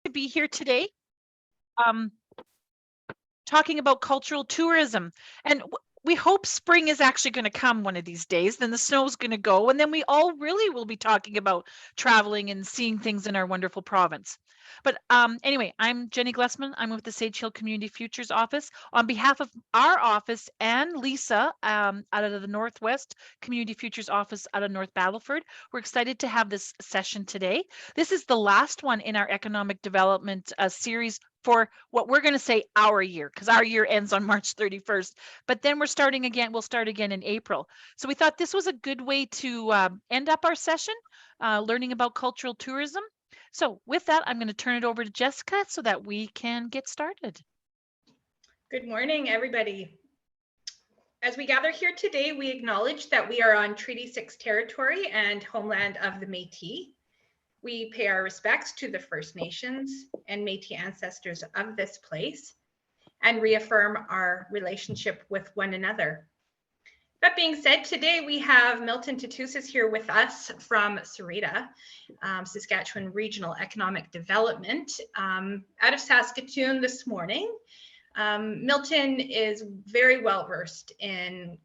to be here today, um, talking about cultural tourism. And we hope spring is actually going to come one of these days. Then the snow's going to go. And then we all really will be talking about traveling and seeing things in our wonderful province. But anyway, I'm Jenny Glessman. I'm with the Sage Hill Community Futures Office. On behalf of our office and Lisa out of the Northwest Community Futures Office out of North Battleford, we're excited to have this session today. This is the last one in our economic development series for what we're going to say our year, because our year ends on March 31st. But then we're starting again. We'll start again in April. So we thought this was a good way to end up our session, learning about cultural tourism. So with that, I'm going to turn it over to Jessica so that we can get started. Good morning, everybody. As we gather here today, we acknowledge that we are on Treaty 6 territory and homeland of the Métis. We pay our respects to the First Nations and Métis ancestors of this place and reaffirm our relationship with one another. That being said, today we have Milton Tootoosis here with us from Sarita, Saskatchewan Regional Economic Development, out of Saskatoon this morning. Milton is very well versed in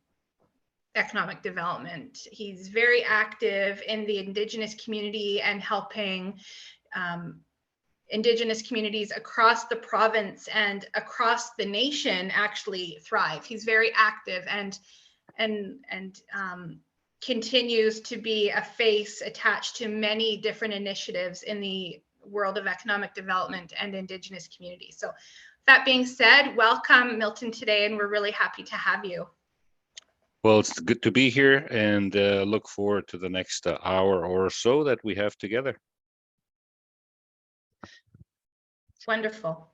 economic development. He's very active in the Indigenous community and helping Indigenous communities across the province and across the nation actually thrive. He's very active and continues to be a face attached to many different initiatives in the world of economic development and Indigenous communities. So that being said, welcome Milton today, and we're really happy to have you. Well, it's good to be here and look forward to the next hour or so that we have together. Wonderful.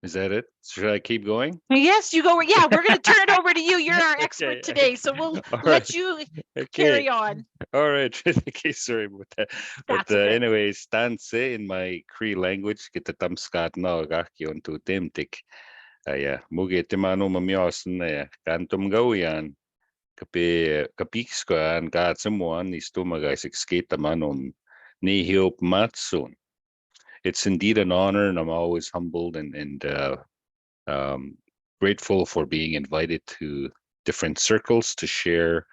Is that it? Should I keep going? Yes, you go. Yeah, we're going to turn it over to you. You're our expert today, so we'll let you carry on. All right. Okay, sorry about that. But anyway, stanse in my Cree language, kita tamskat na gakyon to temtik. Mugi timano mamyasan kantum gawian. Kapikskan katsamuan istumagas skate manom ni hiop matsun. It's indeed an honor, and I'm always humbled and grateful for being invited to different circles to share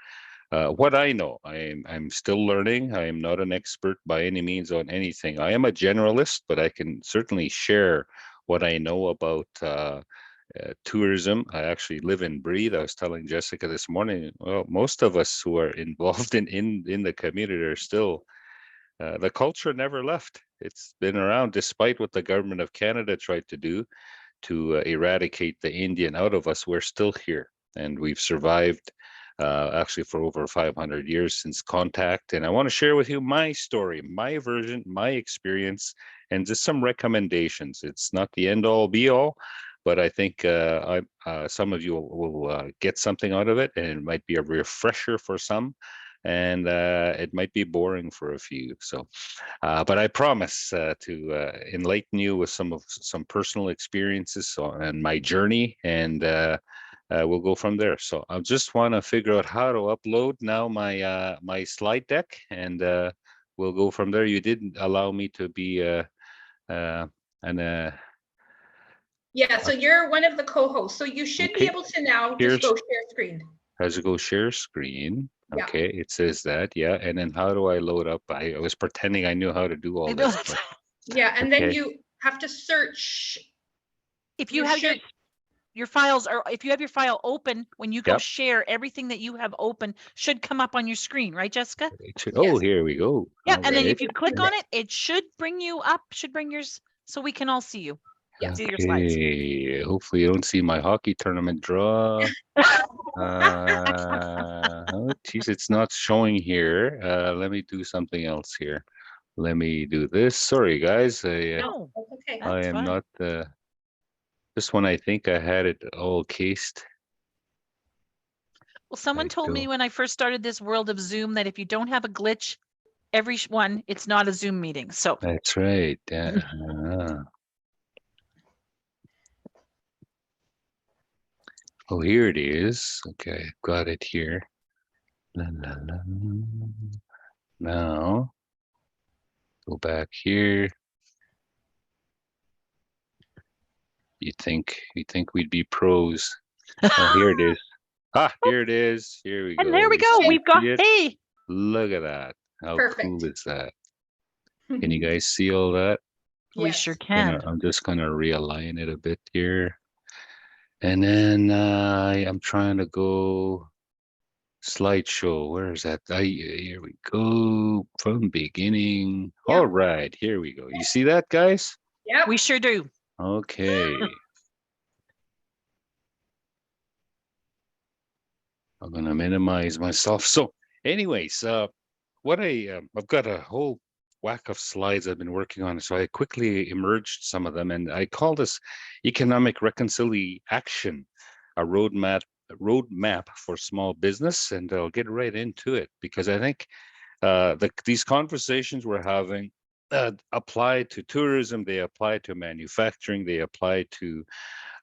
what I know. I'm still learning. I am not an expert by any means on anything. I am a generalist, but I can certainly share what I know about tourism. I actually live and breathe. I was telling Jessica this morning, well, most of us who are involved in the community are still, the culture never left. It's been around despite what the government of Canada tried to do to eradicate the Indian out of us. We're still here, and we've survived actually for over 500 years since contact. And I want to share with you my story, my version, my experience, and just some recommendations. It's not the end all be all, but I think some of you will get something out of it, and it might be a refresher for some, and it might be boring for a few. So, but I promise to enlighten you with some personal experiences and my journey, and we'll go from there. So I just want to figure out how to upload now my my slide deck, and we'll go from there. You did allow me to be yeah, so you're one of the co-hosts, so you should be able to now just go share screen. How's it go share screen? Yeah. Okay, it says that, yeah. And then how do I load up? I was pretending I knew how to do all this. But, yeah, and then you have to search. If you have your files, or if you have your file open, when you go share, everything that you have open should come up on your screen, right, Jessica? Oh, here we go. Yeah, all and then if you click on it, it should bring you up, should bring yours, so we can all see you. Yeah. Okay. Hopefully you don't see my hockey tournament draw. Oh, geez, it's not showing here. Let me do something else here. Let me do this. Sorry, guys. No, okay. I am not. This one, I think I had it all cased. Well, someone told me when I first started this world of Zoom that if you don't have a glitch, every one, it's not a Zoom meeting. So that's right. Oh, here it is. Okay, got it here. La, la, la. Now, go back here. You think we'd be pros? Oh, here it is. Ah, here it is. Here we And go. there we You go. We've got, see it? hey, Look at that. How cool Perfect. is that? Can you guys see all that? we Yes. sure can. I'm just gonna realign it a bit here. And then I'm trying to go slideshow. Where is that? Here we go from beginning. Yep. All right, here we go. You see that, guys? Yep. We sure do. Okay. I'm gonna minimize myself. So, anyways, what I've got a whole whack of slides I've been working on, so I quickly emerged some of them, and I call this economic reconciliation, a roadmap for small business, and I'll get right into it because I think these conversations we're having apply to tourism, they apply to manufacturing, they apply to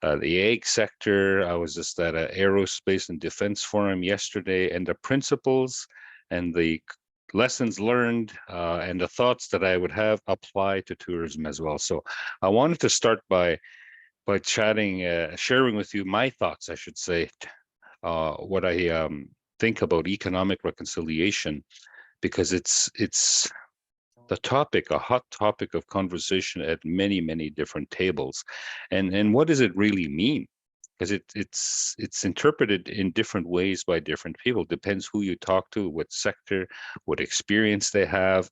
the ag sector. I was just at an aerospace and defense forum yesterday, and the principles and the lessons learned and the thoughts that I would have apply to tourism as well. So I wanted to start by chatting, sharing with you my thoughts, I should say, what I think about economic reconciliation, because it's the topic, a hot topic of conversation at many different tables. And what does it really mean? Because it's interpreted in different ways by different people. Depends who you talk to, what sector, what experience they have,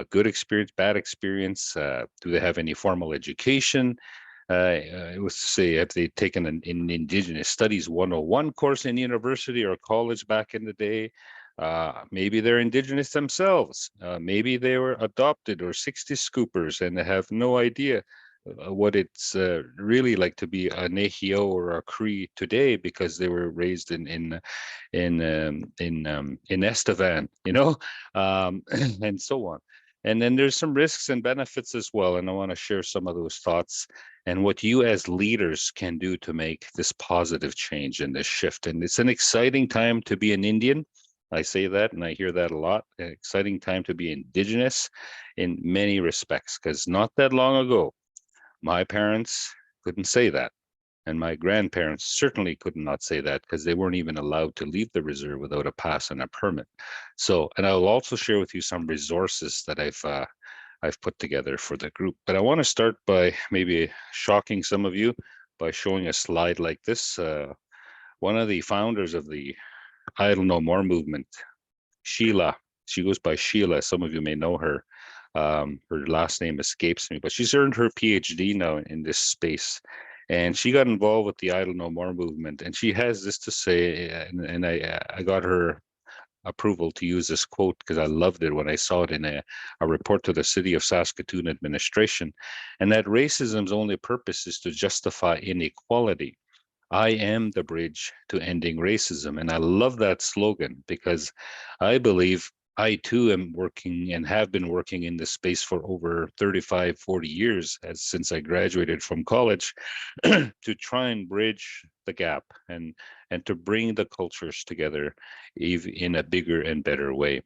good experience, bad experience. Do they have any formal education? It was to say, have they taken an Indigenous Studies 101 course in university or college back in the day? Maybe they're Indigenous themselves. Maybe they were adopted or 60 scoopers and they have no idea what it's really like to be a Nehio or a Cree today because they were raised in Estevan, and so on. And then there's some risks and benefits as well, and I want to share some of those thoughts and what you as leaders can do to make this positive change and this shift. And it's an exciting time to be an Indian. I say that and I hear that a lot. An exciting time to be Indigenous in many respects, because not that long ago, my parents couldn't say that. And my grandparents certainly could not say that because they weren't even allowed to leave the reserve without a pass and a permit. So, and I'll also share with you some resources that I've put together for the group. But I want to start by maybe shocking some of you by showing a slide like this. One of the founders of the Idle No More movement, Sheila, she goes by Sheila. Some of you may know her. Her last name escapes me, but she's earned her PhD now in this space. And she got involved with the Idle No More movement. And she has this to say, and I got her approval to use this quote because I loved it when I saw it in a report to the city of Saskatoon administration, and that racism's only purpose is to justify inequality. I am the bridge to ending racism. And I love that slogan because I believe I too am working and have been working in this space for over 35, 40 years since I graduated from college to try and bridge the gap and to bring the cultures together in a bigger and better way.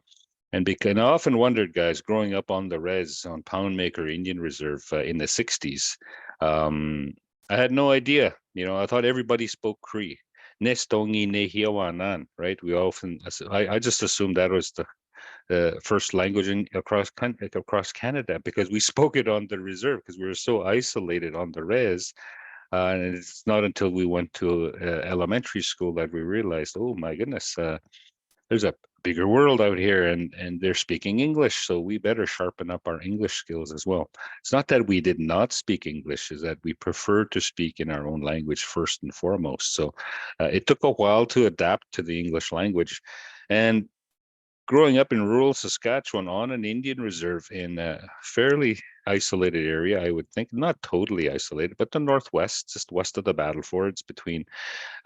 And I often wondered, guys, growing up on the res on Poundmaker Indian Reserve in the 60s, I had no idea. I thought everybody spoke Cree. Nestongi nehiawanan, right? I just assumed that was the first language across Canada because we spoke it on the reserve because we were so isolated on the res. And it's not until we went to elementary school that we realized, oh my goodness, there's a bigger world out here and they're speaking English. So we better sharpen up our English skills as well. It's not that we did not speak English, is that we prefer to speak in our own language first and foremost. So it took a while to adapt to the English language. And growing up in rural Saskatchewan on an Indian reserve in a fairly isolated area, I would think, not totally isolated, but the northwest, just west of the Battlefords, between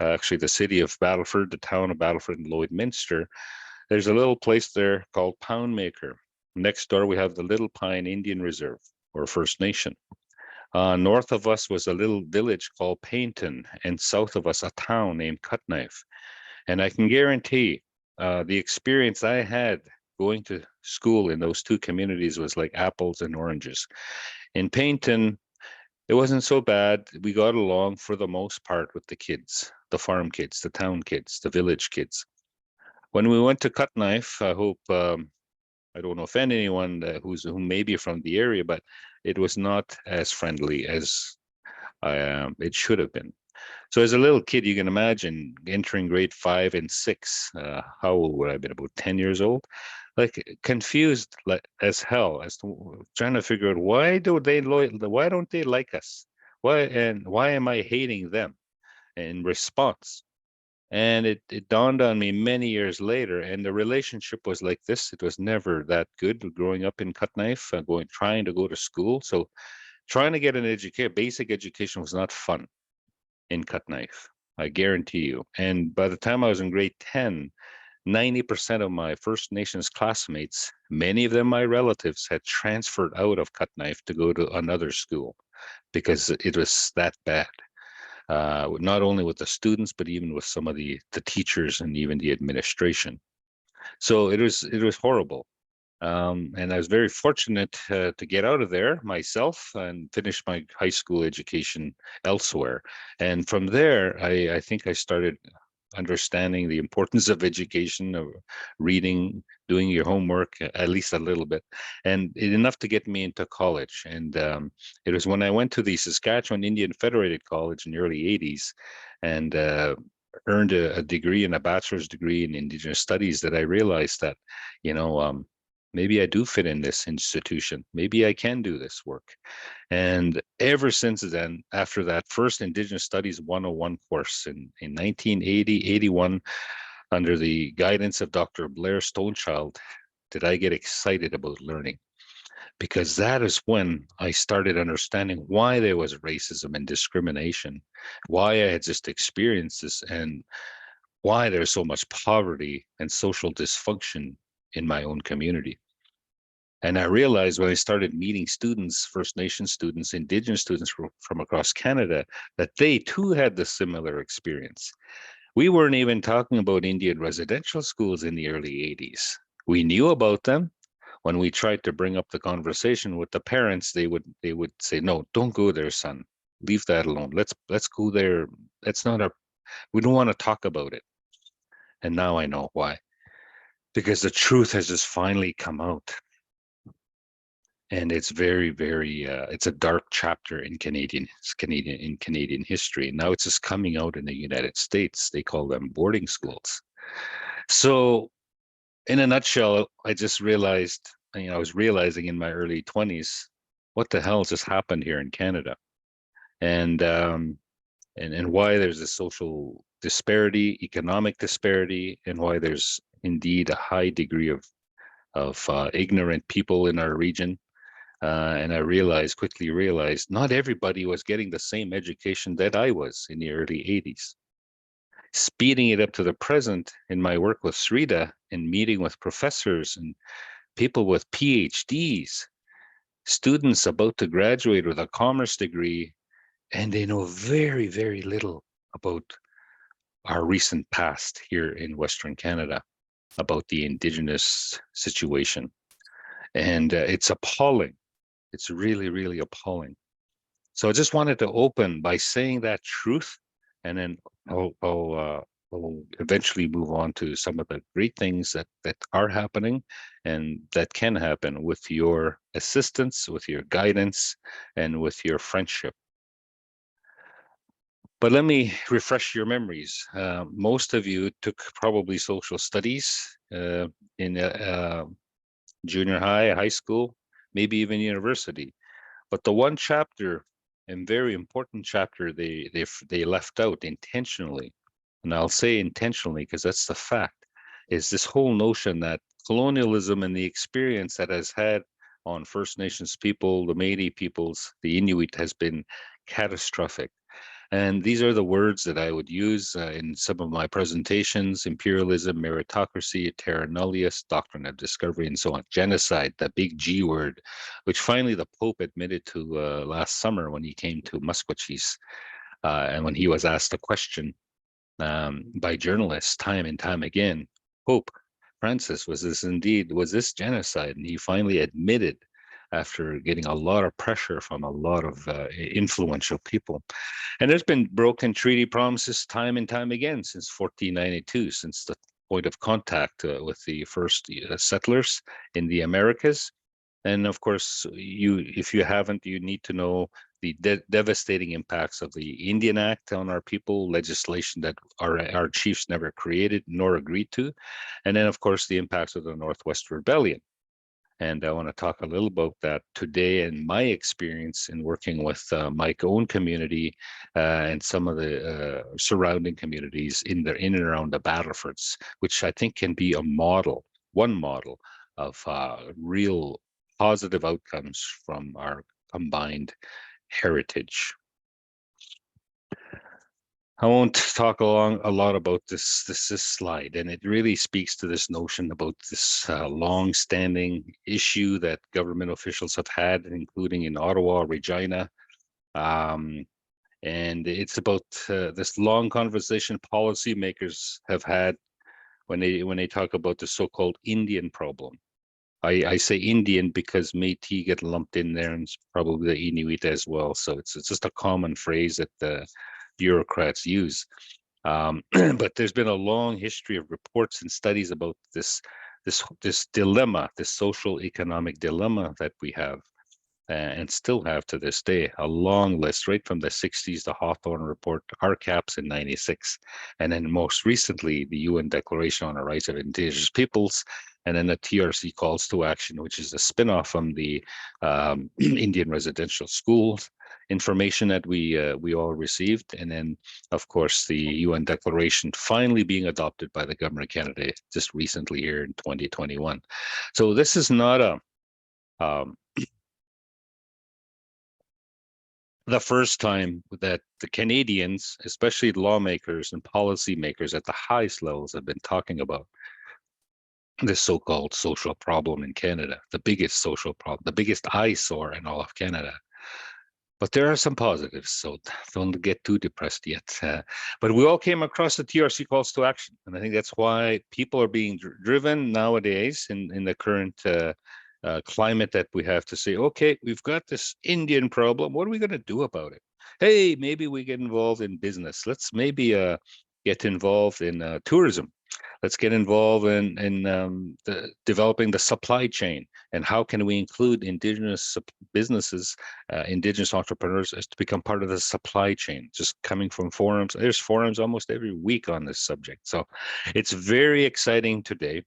actually the city of Battleford, the town of Battleford, and Lloydminster. There's a little place there called Poundmaker. Next door, we have the Little Pine Indian Reserve, or First Nation. North of us was a little village called Paynton, and south of us, a town named Cutknife. And I can guarantee the experience I had going to school in those two communities was like apples and oranges. In Payton, it wasn't so bad. We got along for the most part with the kids, the farm kids, the town kids, the village kids. When we went to Cutknife, I hope I don't offend anyone who may be from the area, but it was not as friendly as it should have been. So as a little kid, you can imagine entering grade 5 and 6. How old would I have been? About 10 years old, like confused as hell, as to trying to figure out why don't they like us? Why am I hating them in response? And it dawned on me many years later, and the relationship was like this. It was never that good growing up in Cutknife, trying to go to school. So trying to get an basic education was not fun in Cutknife, I guarantee you. And by the time I was in grade 10, 90% of my First Nations classmates, many of them my relatives, had transferred out of Cutknife to go to another school because it was that bad. Not only with the students, but even with some of the teachers and even the administration. So it was horrible. And I was very fortunate to get out of there myself and finish my high school education elsewhere. And from there, I think I started understanding the importance of education, of reading, doing your homework, at least a little bit, and enough to get me into college. And it was when I went to the Saskatchewan Indian Federated College in the early 80s and earned a degree and a bachelor's degree in Indigenous Studies that I realized that, maybe I do fit in this institution. Maybe I can do this work. And ever since then, after that first Indigenous Studies 101 course in 1980, 81, under the guidance of Dr. Blair Stonechild, did I get excited about learning. Because that is when I started understanding why there was racism and discrimination, why I had just experienced this, and why there's so much poverty and social dysfunction in my own community. And I realized when I started meeting students, First Nation students, Indigenous students from across Canada, that they too had the similar experience. We weren't even talking about Indian residential schools in the early 80s. We knew about them. When we tried to bring up the conversation with the parents, they would say, "No, don't go there, son. Leave that alone. Let's go there. We don't want to talk about it." And now I know why. Because the truth has just finally come out. And it's very, very, it's a dark chapter in Canadian history. Now it's just coming out in the United States. They call them boarding schools. So in a nutshell, I just realized, I was realizing in my early 20s, what the hell just happened here in Canada? And why there's a social disparity, economic disparity, and why there's indeed a high degree of ignorant people in our region. And I quickly realized, not everybody was getting the same education that I was in the early 80s. Speeding it up to the present in my work with Srida and meeting with professors and people with PhDs, students about to graduate with a commerce degree, and they know very, very little about our recent past here in Western Canada, about the Indigenous situation. And it's appalling. It's really, really appalling. So I just wanted to open by saying that truth, and then I'll eventually move on to some of the great things that are happening and that can happen with your assistance, with your guidance, and with your friendship. But let me refresh your memories. Most of you took probably social studies in junior high, high school, maybe even university. But the one chapter, and very important chapter, they left out intentionally, and I'll say intentionally because that's the fact, is this whole notion that colonialism and the experience that has had on First Nations people, the Métis peoples, the Inuit has been catastrophic. And these are the words that I would use in some of my presentations: imperialism, meritocracy, terra nullius, doctrine of discovery, and so on. Genocide, the big G word, which finally the Pope admitted to last summer when he came to Musqueam, and when he was asked a question by journalists time and time again, "Pope, Francis, was this genocide? And he finally admitted, after getting a lot of pressure from a lot of influential people. And there's been broken treaty promises time and time again since 1492, since the point of contact with the first settlers in the Americas. And of course, if you haven't, you need to know the devastating impacts of the Indian Act on our people, legislation that our chiefs never created nor agreed to. And then, of course, the impacts of the Northwest Rebellion. And I want to talk a little about that today and my experience in working with my own community and some of the surrounding communities in and around the Battlefords, which I think can be one model of real positive outcomes from our combined heritage. I won't talk a lot about this slide, and it really speaks to this notion about this long-standing issue that government officials have had, including in Ottawa, Regina, and it's about this long conversation policymakers have had when they talk about the so-called Indian problem. I say Indian because Métis get lumped in there, and it's probably the Inuit as well. So it's just a common phrase that the bureaucrats use. But there's been a long history of reports and studies about this dilemma, this social economic dilemma that we have and still have to this day. A long list, right from the 60s, the Hawthorne Report, RCAPS in 96, and then most recently, the UN Declaration on the Rights of Indigenous Peoples, and then the TRC Calls to Action, which is a spinoff from the Indian residential schools information that we all received, and then of course the UN Declaration finally being adopted by the Government of Canada just recently here in 2021. So this is not the first time that the Canadians, especially lawmakers and policymakers at the highest levels, have been talking about this so-called social problem in Canada, the biggest social problem, the biggest eyesore in all of Canada. But there are some positives, so don't get too depressed yet. But we all came across the TRC Calls to Action, and I think that's why people are being driven nowadays in the current climate that we have to say, okay, we've got this Indian problem. What are we going to do about it? Hey, maybe we get involved in business. Let's maybe get involved in tourism. Let's get involved in developing the supply chain, and how can we include Indigenous businesses, Indigenous entrepreneurs, as to become part of the supply chain. Just coming from forums, there's forums almost every week on this subject. So it's very exciting today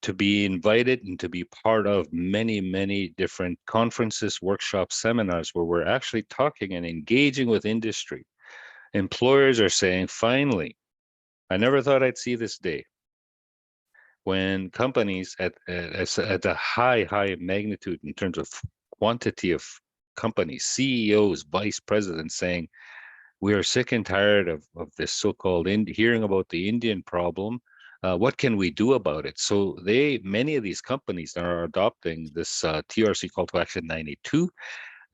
to be invited and to be part of many, many different conferences, workshops, seminars, where we're actually talking and engaging with industry. Employers are saying, finally, I never thought I'd see this day when companies at a high magnitude in terms of quantity of companies, CEOs, vice presidents saying, we are sick and tired of this so-called hearing about the Indian problem. What can we do about it? So many of these companies are adopting this TRC Call to Action 92,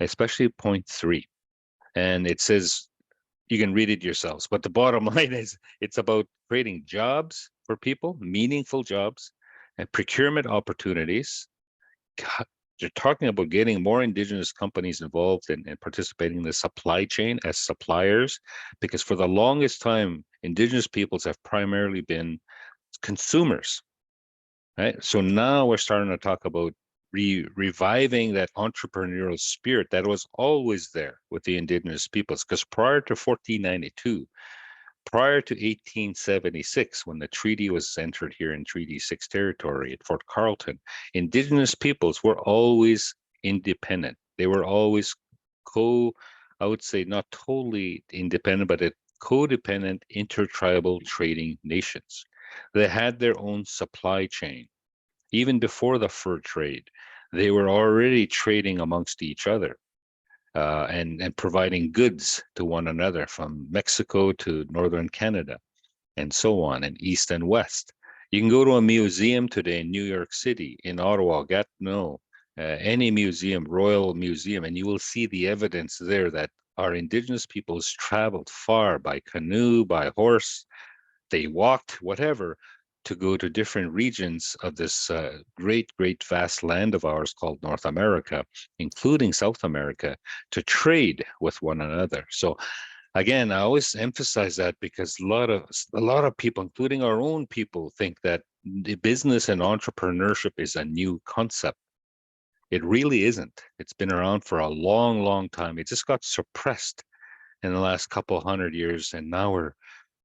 especially point 3. And it says, you can read it yourselves, but the bottom line is it's about creating jobs for people, meaningful jobs, and procurement opportunities. You're talking about getting more Indigenous companies involved and participating in the supply chain as suppliers, because for the longest time, Indigenous peoples have primarily been consumers, right? So now we're starting to talk about reviving that entrepreneurial spirit that was always there with the Indigenous peoples, because prior to 1492, prior to 1876, when the treaty was entered here in Treaty 6 territory at Fort Carlton, Indigenous peoples were always independent. They were always I would say not totally independent, but codependent intertribal trading nations. They had their own supply chain. Even before the fur trade, they were already trading amongst each other. And providing goods to one another from Mexico to northern Canada, and so on, and east and west. You can go to a museum today in New York City, in Ottawa, Gatineau, any museum, Royal Museum, and you will see the evidence there that our Indigenous peoples traveled far by canoe, by horse, they walked, whatever, to go to different regions of this great, great, vast land of ours called North America, including South America, to trade with one another. So again, I always emphasize that because a lot of people, including our own people, think that the business and entrepreneurship is a new concept. It really isn't. It's been around for a long, long time. It just got suppressed in the last couple hundred years, and now we're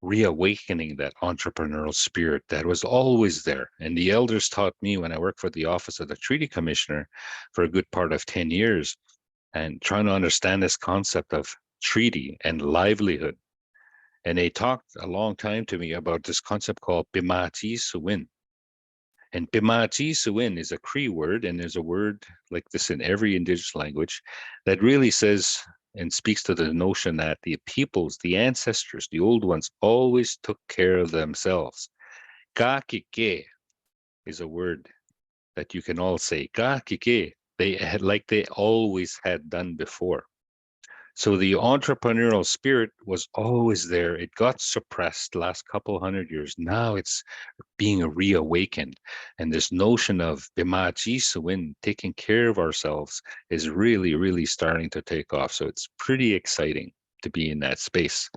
reawakening that entrepreneurial spirit that was always there. And the elders taught me when I worked for the Office of the Treaty Commissioner for a good part of 10 years, and trying to understand this concept of treaty and livelihood. And they talked a long time to me about this concept called Pimati Suwin. And Pimati Suwin is a Cree word, and there's a word like this in every indigenous language that really says and speaks to the notion that the peoples, the ancestors, the old ones, always took care of themselves. Ka kike is a word that you can all say. Ka kike, they had like they always had done before. So the entrepreneurial spirit was always there. It got suppressed last couple hundred years. Now it's being reawakened. And this notion of Bimajisuin, taking care of ourselves, is really, really starting to take off. So it's pretty exciting to be in that space.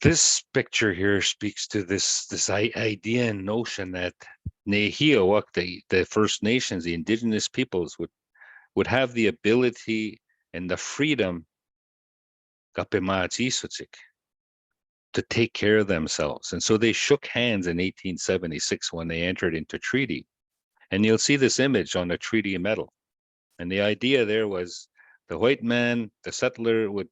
This picture here speaks to this idea and notion that Nehiawak, the First Nations, the indigenous peoples, would have the ability and the freedom to take care of themselves. And so they shook hands in 1876 when they entered into treaty. And you'll see this image on the treaty medal. And the idea there was the white man, the settler, would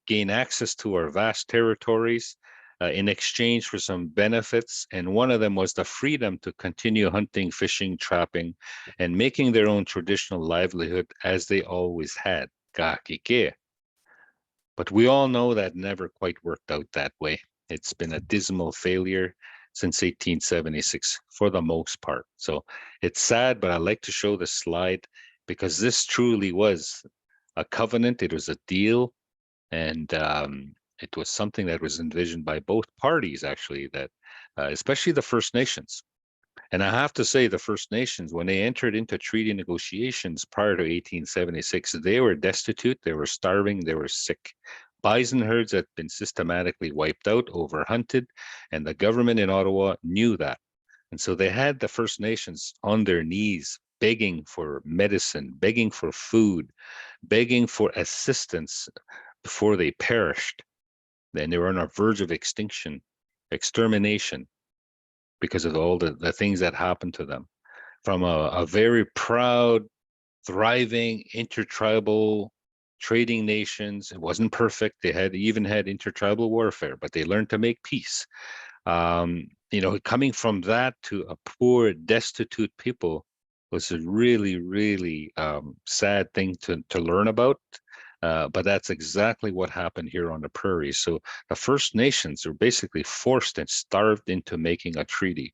gain access to our vast territories in exchange for some benefits. And one of them was the freedom to continue hunting, fishing, trapping, and making their own traditional livelihood as they always had. But we all know that never quite worked out that way. It's been a dismal failure since 1876 for the most part. So it's sad, but I like to show this slide because this truly was a covenant. It was a deal, and it was something that was envisioned by both parties, actually, that especially the First Nations. And I have to say, the First Nations, when they entered into treaty negotiations prior to 1876, they were destitute, they were starving, they were sick. Bison herds had been systematically wiped out, overhunted, and the government in Ottawa knew that. And so they had the First Nations on their knees, begging for medicine, begging for food, begging for assistance before they perished. Then they were on the verge of extermination, because of all the things that happened to them. From a very proud, thriving, intertribal trading nations. It wasn't perfect. They even had intertribal warfare, but they learned to make peace. Coming from that to a poor, destitute people was a really, really sad thing to learn about. But that's exactly what happened here on the prairies. So the First Nations are basically forced and starved into making a treaty.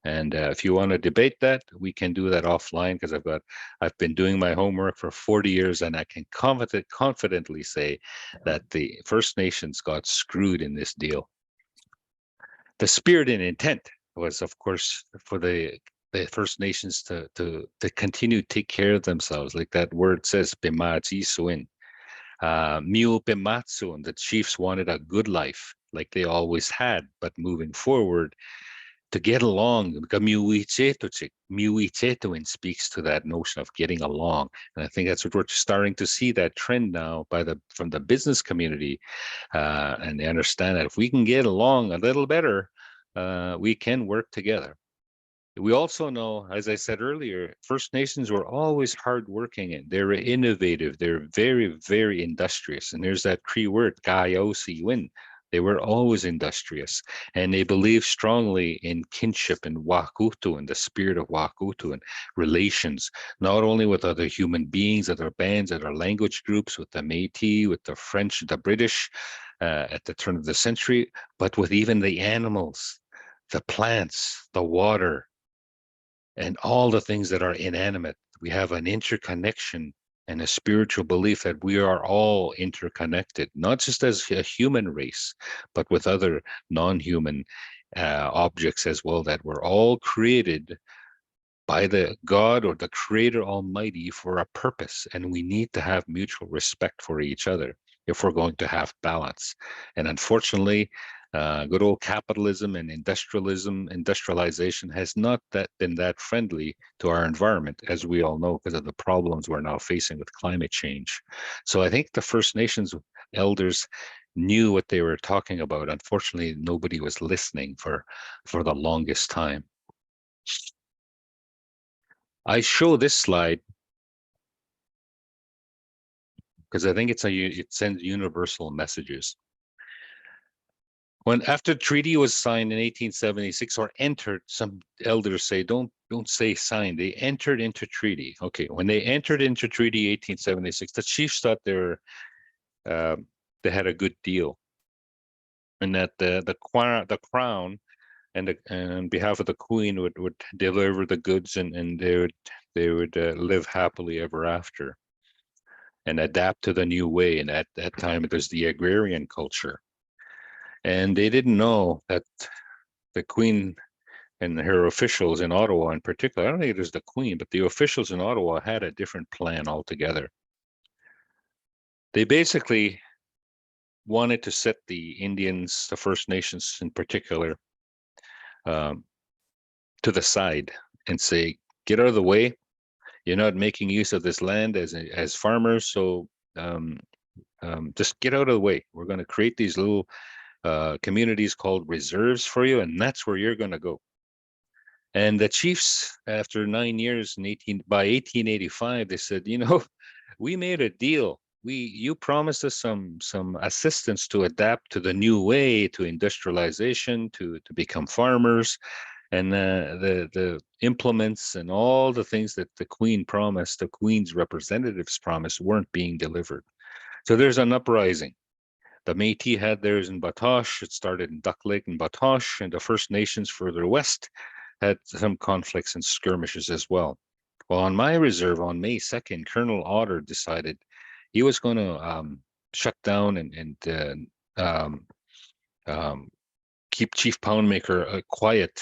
And if you want to debate that, we can do that offline, because I've been doing my homework for 40 years, and I can confidently say that the First Nations got screwed in this deal. The spirit and intent was, of course, for the First Nations to continue to take care of themselves, like that word says, Pimaji Suin. Miu Pimatsun, the chiefs wanted a good life, like they always had, but moving forward, to get along. Miuitetuin speaks to that notion of getting along. And I think that's what we're starting to see, that trend now from the business community. And they understand that if we can get along a little better, we can work together. We also know, as I said earlier, First Nations were always hardworking and they were innovative. They're very, very industrious. And there's that Cree word, Gaiosi-win. They were always industrious, and they believed strongly in kinship and wakutu, and the spirit of wakutu and relations, not only with other human beings, other bands, other language groups, with the Métis, with the French, the British at the turn of the century, but with even the animals, the plants, the water, and all the things that are inanimate. We have an interconnection and a spiritual belief that we are all interconnected, not just as a human race, but with other non-human objects as well that were all created by the God or the Creator Almighty for a purpose. And we need to have mutual respect for each other if we're going to have balance. And unfortunately, good old capitalism and industrialization has not been that friendly to our environment, as we all know, because of the problems we're now facing with climate change. So I think the First Nations elders knew what they were talking about. Unfortunately, nobody was listening for the longest time. I show this slide because I think it sends universal messages. When after treaty was signed in 1876 or entered, some elders say don't say signed. They entered into treaty. Okay, when they entered into treaty 1876, the chiefs thought they had a good deal, and that the crown and on behalf of the queen would deliver the goods and they would live happily ever after and adapt to the new way. And at that time, there's the agrarian culture. And they didn't know that the queen and her officials in Ottawa in particular, I don't think it was the queen, but the officials in Ottawa had a different plan altogether. They basically wanted to set the Indians, the First Nations in particular, to the side and say, get out of the way. You're not making use of this land as farmers, so just get out of the way. We're going to create these little communities called reserves for you, and that's where you're going to go. And the chiefs, after 9 years by 1885, they said, we made a deal. You promised us some assistance to adapt to the new way, to industrialization, to become farmers, and the implements and all the things that the Queen promised, the Queen's representatives promised, weren't being delivered. So there's an uprising. The Métis had theirs in Batoche. It started in Duck Lake and Batoche, and the First Nations further west had some conflicts and skirmishes as well. Well, on my reserve on May 2nd, Colonel Otter decided he was going to shut down and keep Chief Poundmaker quiet,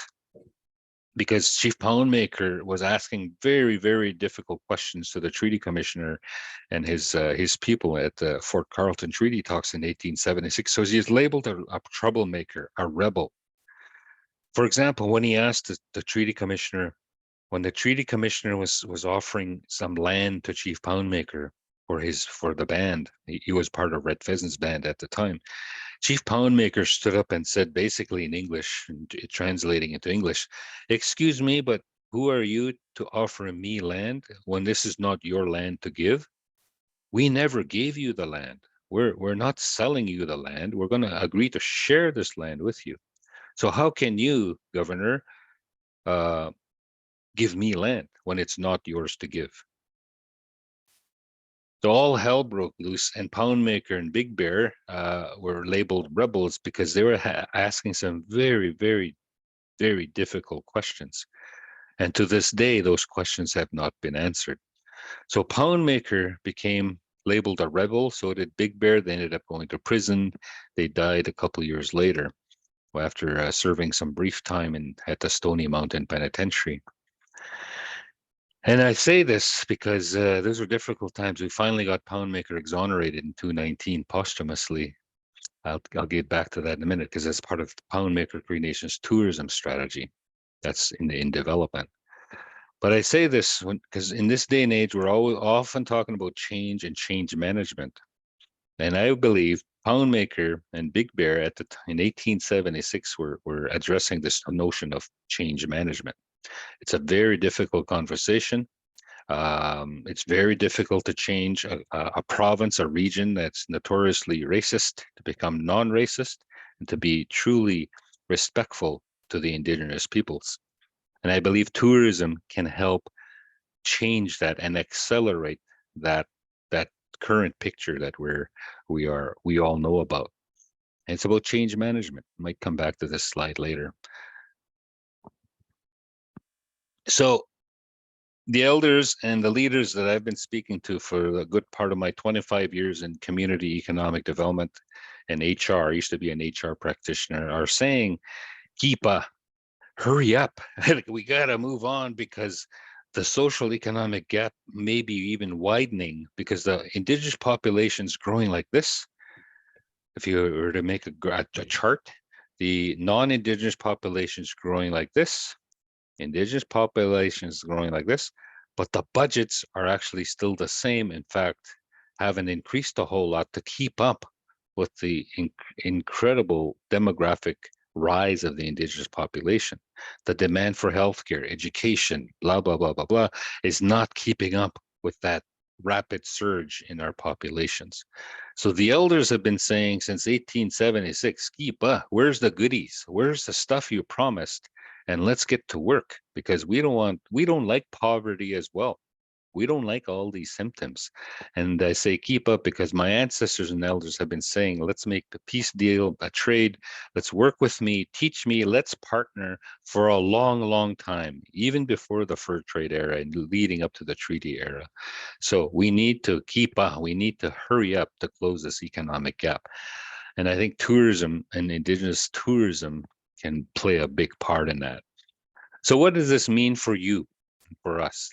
because Chief Poundmaker was asking very, very difficult questions to the Treaty Commissioner and his people at the Fort Carleton Treaty Talks in 1876. So he's labeled a troublemaker, a rebel. For example, when he asked the Treaty Commissioner, when the Treaty Commissioner was offering some land to Chief Poundmaker for the band, he was part of Red Pheasant's band at the time. Chief Poundmaker stood up and said, basically in English, and translating into English, "Excuse me, but who are you to offer me land when this is not your land to give? We never gave you the land. We're not selling you the land. We're going to agree to share this land with you. So how can you, Governor, give me land when it's not yours to give?" So all hell broke loose, and Poundmaker and Big Bear were labeled rebels because they were asking some very, very, very difficult questions. And to this day, those questions have not been answered. So Poundmaker became labeled a rebel. So did Big Bear. They ended up going to prison. They died a couple of years later after serving some brief time at the Stony Mountain Penitentiary. And I say this because those were difficult times. We finally got Poundmaker exonerated in 2019 posthumously. I'll get back to that in a minute, because that's part of the Poundmaker Cree Nations tourism strategy that's in development. But I say this because in this day and age, we're often talking about change and change management. And I believe Poundmaker and Big Bear in 1876 were addressing this notion of change management. It's a very difficult conversation. It's very difficult to change a province, a region that's notoriously racist, to become non-racist and to be truly respectful to the Indigenous peoples. And I believe tourism can help change that and accelerate that current picture that we all know about. And it's about change management. I might come back to this slide later. So the elders and the leaders that I've been speaking to for a good part of my 25 years in community economic development and HR, I used to be an HR practitioner, are saying hurry up. We got to move on because the social economic gap may be even widening because the indigenous population is growing like this. If you were to make a chart, the non-indigenous population is growing like this, indigenous population is growing like this, but the budgets are actually still the same. In fact, haven't increased a whole lot to keep up with the incredible demographic rise of the indigenous population. The demand for healthcare, education, blah, blah, blah, blah, blah, is not keeping up with that rapid surge in our populations. So the elders have been saying since 1876, where's the goodies? Where's the stuff you promised? And let's get to work because we don't like poverty as well. We don't like all these symptoms. And I say keep up because my ancestors and elders have been saying, let's make the peace deal, a trade, let's work with me, teach me, let's partner for a long, long time, even before the fur trade era and leading up to the treaty era. So we need to keep up, we need to hurry up to close this economic gap. And I think tourism and indigenous tourism can play a big part in that. So what does this mean for you, for us?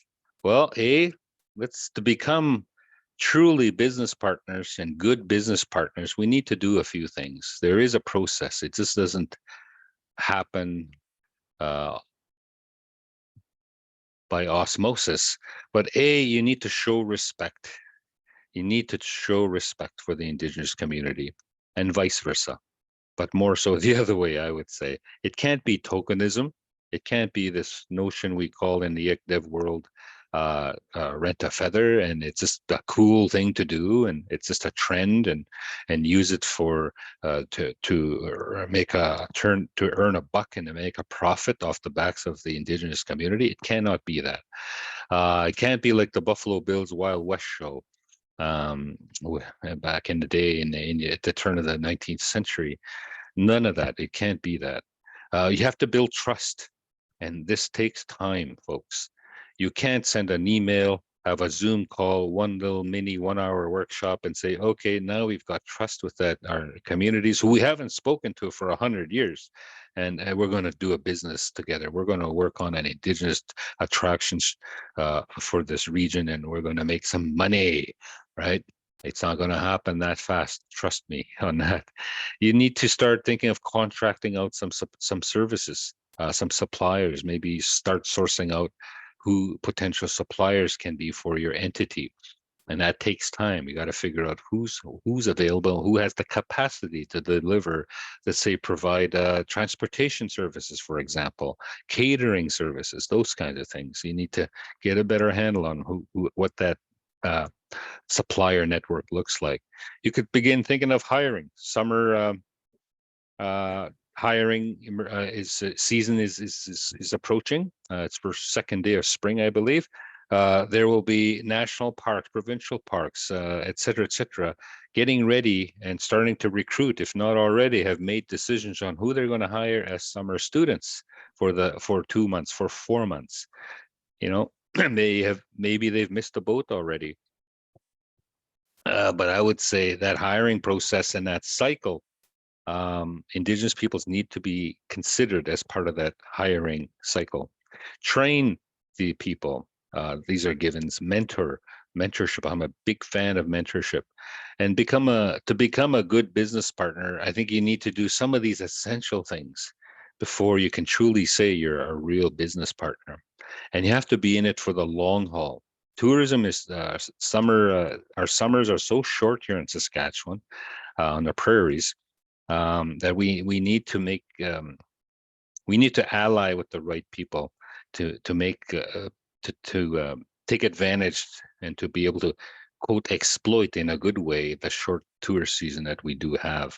Well, let's to become truly business partners and good business partners, we need to do a few things. There is a process. It just doesn't happen by osmosis. But you need to show respect. You need to show respect for the indigenous community and vice versa. But more so the other way, I would say. It can't be tokenism. It can't be this notion we call in the ICDEV world, rent a feather, and it's just a cool thing to do, and it's just a trend, and use it for to make a turn to earn a buck and to make a profit off the backs of the indigenous community. It cannot be that. It can't be like the Buffalo Bills Wild West show back in the day at the turn of the 19th century. None of that. It can't be that. You have to build trust. And this takes time, folks. You can't send an email, have a Zoom call, one little mini 1-hour workshop and say, okay, now we've got trust with our communities who we haven't spoken to for 100 years. And we're going to do a business together. We're going to work on an indigenous attractions for this region, and we're going to make some money, right? It's not going to happen that fast. Trust me on that. You need to start thinking of contracting out some services, some suppliers. Maybe start sourcing out who potential suppliers can be for your entity, and that takes time. You got to figure out who's available, who has the capacity to deliver. Let's say provide transportation services, for example, catering services, those kinds of things. You need to get a better handle on what that supplier network looks like. You could begin thinking of hiring. Summer hiring season is approaching. It's for second day of spring, I believe. There will be national parks, provincial parks, et cetera, getting ready and starting to recruit, if not already have made decisions on who they're going to hire as summer students for 2 months, for 4 months. You know, maybe they've missed the boat already. But I would say that hiring process and that cycle, Indigenous peoples need to be considered as part of that hiring cycle. Train the people. These are givens. Mentorship. I'm a big fan of mentorship. And to become a good business partner, I think you need to do some of these essential things before you can truly say you're a real business partner. And you have to be in it for the long haul. Tourism is summer. Our summers are so short here in Saskatchewan, on the prairies, that we need to make we need to ally with the right people to take advantage and to be able to quote exploit in a good way the short tourist season that we do have,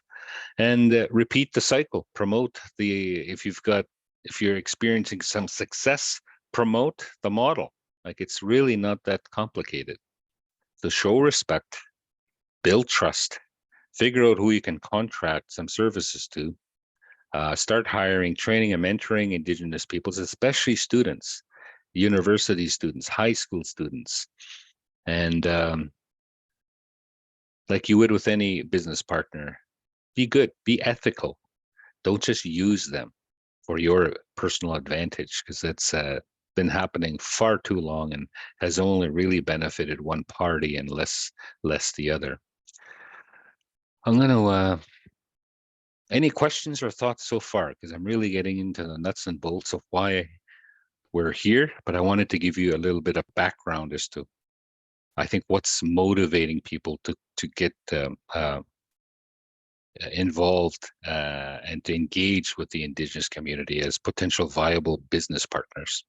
and repeat the cycle. Promote if you're experiencing some success, promote the model. Like, it's really not that complicated. So show respect, build trust, figure out who you can contract some services to, start hiring, training, and mentoring Indigenous peoples, especially students, university students, high school students. And like you would with any business partner, be good, be ethical. Don't just use them. for your personal advantage, because it's been happening far too long and has only really benefited one party and less the other. I'm going to any questions or thoughts so far, because I'm really getting into the nuts and bolts of why we're here, but I wanted to give you a little bit of background as to, I think, what's motivating people to get involved and to engage with the Indigenous community as potential viable business partners.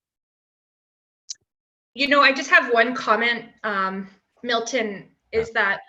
You know, I just have one comment, Milton, is that,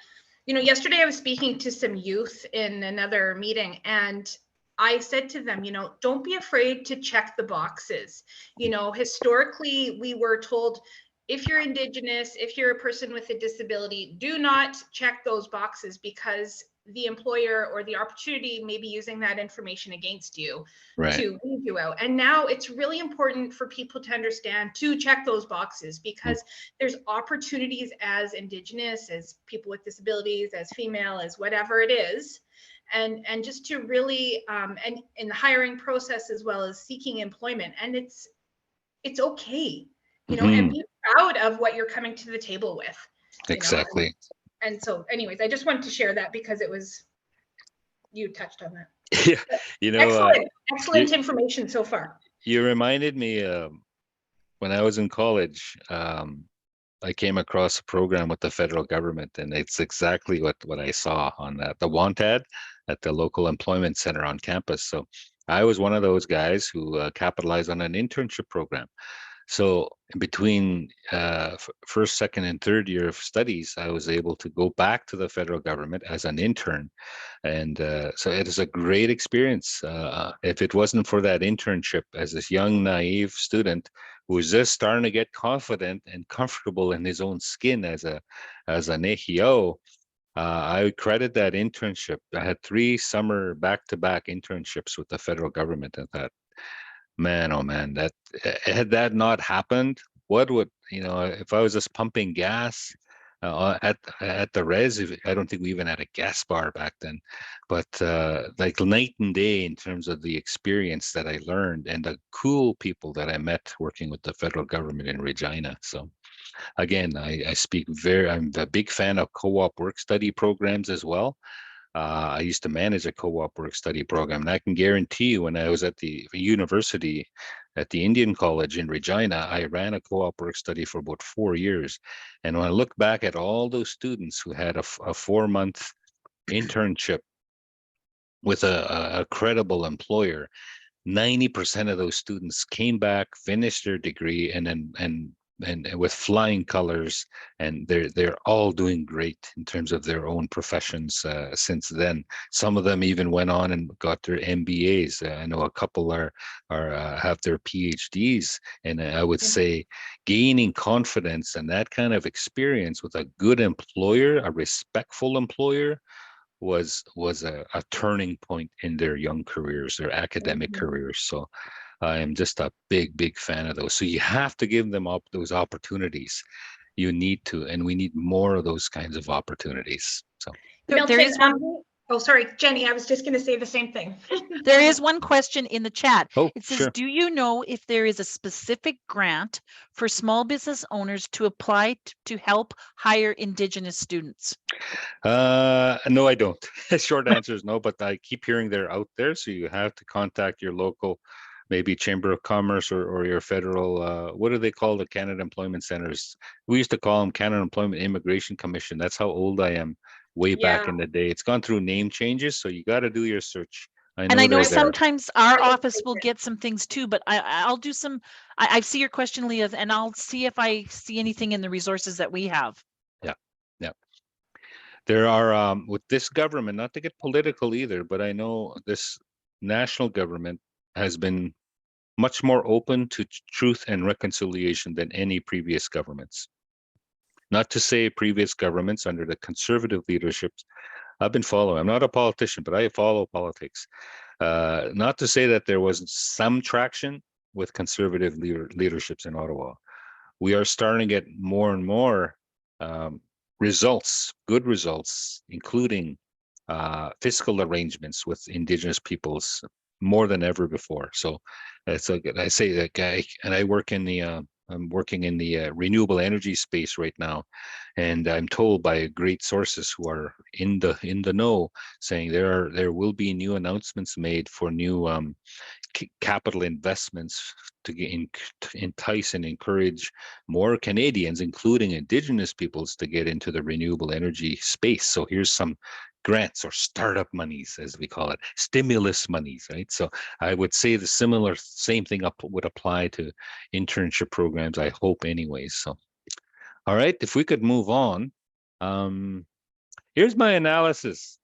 you know, yesterday I was speaking to some youth in another meeting, and I said to them, you know, don't be afraid to check the boxes. You know, historically, we were told, if you're Indigenous, if you're a person with a disability, do not check those boxes, because the employer or the opportunity may be using that information against you to weed you out. And now it's really important for people to understand to check those boxes, because there's opportunities as Indigenous, as people with disabilities, as female, as whatever it is. And just to really, and in the hiring process, as well as seeking employment. And it's okay, you know, and be proud of what you're coming to the table with. Exactly. And so anyways, I just wanted to share that because it was, you touched on that. Yeah, you know, excellent information so far. You reminded me when I was in college, I came across a program with the federal government, and it's exactly what I saw on the want ad at the local employment center on campus. So I was one of those guys who capitalized on an internship program. So between first, second, and third year of studies, I was able to go back to the federal government as an intern. And so it is a great experience. If it wasn't for that internship as this young, naive student who was just starting to get confident and comfortable in his own skin as an AHO, I credit that internship. I had 3 summer back-to-back internships with the federal government. And thought, man, oh man, that had that not happened, what would, you know, if I was just pumping gas at the res, I don't think we even had a gas bar back then, but like night and day in terms of the experience that I learned and the cool people that I met working with the federal government in Regina. So again, I'm a big fan of co-op work study programs as well. I used to manage a co-op work study program, and I can guarantee you, when I was at the university at the Indian College in Regina, I ran a co-op work study for about 4 years. And when I look back at all those students who had a 4-month internship with a credible employer, 90% of those students came back, finished their degree, and with flying colors, and they're all doing great in terms of their own professions since then. Some of them even went on and got their MBAs. I know a couple are have their PhDs, and I would say gaining confidence and that kind of experience with a good employer, a respectful employer, was a turning point in their young careers, their academic careers. So I am just a big fan of those. So you have to give them up those opportunities. You need to, and we need more of those kinds of opportunities. So Milton, there is one. Oh, sorry, Jenny, I was just going to say the same thing. There is one question in the chat. Oh, it says, sure. Do you know if there is a specific grant for small business owners to apply to help hire Indigenous students? No, I don't. Short answer is no, but I keep hearing they're out there. So you have to contact your local, maybe Chamber of Commerce or your federal, what do they call the Canada Employment Centers? We used to call them Canada Employment Immigration Commission. That's how old I am. Way back in the day. It's gone through name changes, so you got to do your search. I know sometimes our office will get some things too, but I'll do some, I see your question, Leah, and I'll see if I see anything in the resources that we have. Yeah. There are, with this government, not to get political either, but I know this national government has been much more open to truth and reconciliation than any previous governments. Not to say previous governments under the conservative leaderships I've been following. I'm not a politician, but I follow politics. Not to say that there wasn't some traction with conservative leaderships in Ottawa. We are starting to get more and more results, good results, including fiscal arrangements with Indigenous peoples more than ever before. So it's like I say that guy, and I work in the I'm working in the renewable energy space right now, and I'm told by great sources who are in the know, saying there will be new announcements made for new capital investments to to entice and encourage more Canadians, including Indigenous peoples, to get into the renewable energy space. So here's some grants or startup monies, as we call it, stimulus monies, right? So I would say the same thing would apply to internship programs, I hope anyways. So, all right, if we could move on. Here's my analysis.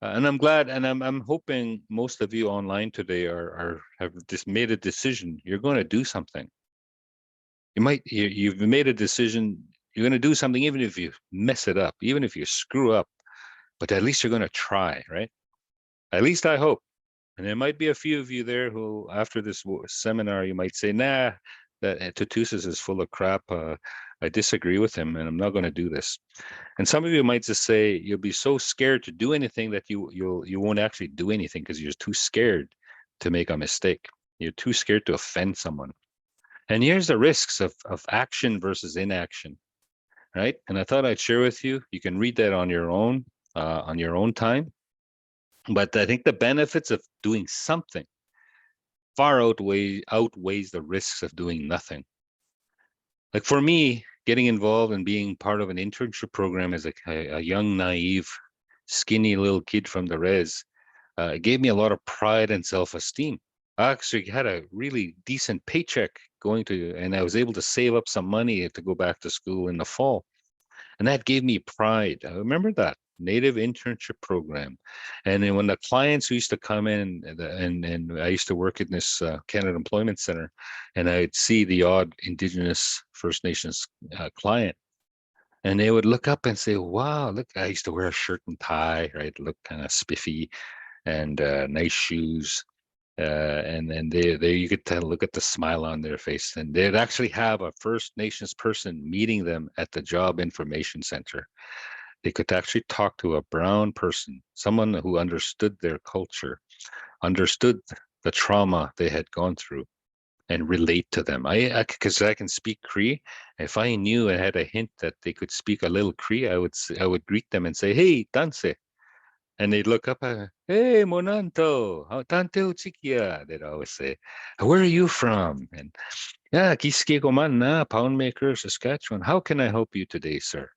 And I'm glad, and I'm hoping most of you online today have just made a decision. You're going to do something. You've made a decision. You're going to do something, even if you mess it up, even if you screw up. But at least you're going to try, right? At least I hope. And there might be a few of you there who, after this seminar, you might say, "Nah, that Tootoosis is full of crap. I disagree with him, and I'm not going to do this." And some of you might just say you'll be so scared to do anything that you won't actually do anything because you're too scared to make a mistake. You're too scared to offend someone. And here's the risks of action versus inaction, right? And I thought I'd share with you. You can read that on your own time. But I think the benefits of doing something far outweighs the risks of doing nothing. Like for me, getting involved and being part of an internship program as a young, naive, skinny little kid from the res, it gave me a lot of pride and self-esteem. I actually had a really decent paycheck and I was able to save up some money to go back to school in the fall. And that gave me pride. I remember that native internship program. And then when the clients who used to come in, and I used to work in this Canada Employment Center, and I'd see the odd Indigenous First Nations client, and they would look up and say, "Wow, look!" I used to wear a shirt and tie, right? Look kind of spiffy, and nice shoes. And then they you could tell, look at the smile on their face, and they'd actually have a First Nations person meeting them at the job information center. They could actually talk to a brown person, someone who understood their culture, understood the trauma they had gone through, and relate to them. Because I can speak Cree. If I knew I had a hint that they could speak a little Cree, I would greet them and say, "Hey, danse." And they'd look up, "Hey, Monanto, Tanteo Chikia," they'd always say. "Where are you from?" And "Yeah, Kiskikoman na, Poundmaker, Saskatchewan. How can I help you today, sir?"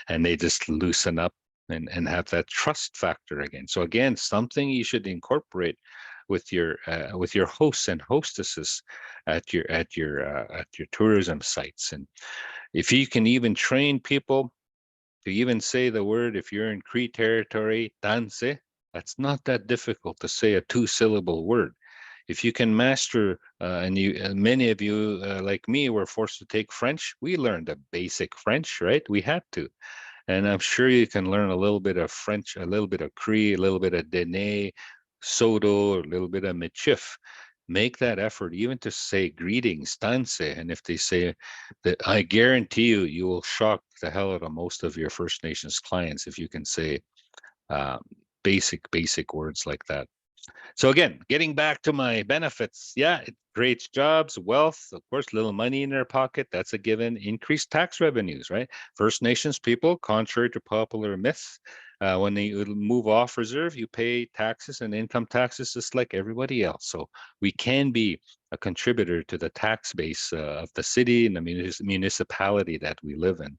And they just loosen up and have that trust factor again. So again, something you should incorporate with your hosts and hostesses at your tourism sites. And if you can even train people to even say the word, if you're in Cree territory, danse, that's not that difficult to say a 2-syllable word. If you can master, many of you like me were forced to take French. We learned a basic French, right? We had to, and I'm sure you can learn a little bit of French, a little bit of Cree, a little bit of Dene, Sodo, a little bit of Michif. Make that effort, even to say greetings, danse. And if they say that, I guarantee you will shock the hell out of most of your First Nations clients if you can say uh, basic words like that. So again, getting back to my benefits, yeah, it creates jobs, wealth, of course, little money in their pocket. That's a given. Increased tax revenues, right? First Nations people, contrary to popular myths, when they move off reserve, you pay taxes and income taxes just like everybody else. So we can be a contributor to the tax base of the city and the municipality that we live in.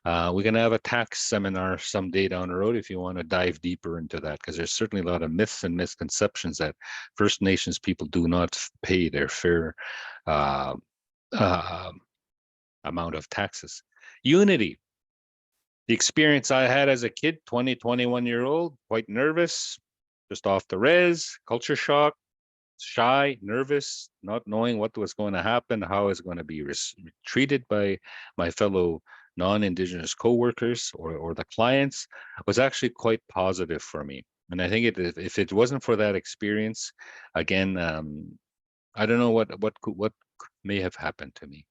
We're going to have a tax seminar someday down the road if you want to dive deeper into that, because there's certainly a lot of myths and misconceptions that First Nations people do not pay their fair uh, uh, amount of taxes. Unity. The experience I had as a kid, 21-year-old, quite nervous, just off the res, culture shock, shy, nervous, not knowing what was going to happen, how I was going to be treated by my fellow non-Indigenous coworkers or the clients, was actually quite positive for me. And I think if it wasn't for that experience, again, I don't know what may have happened to me.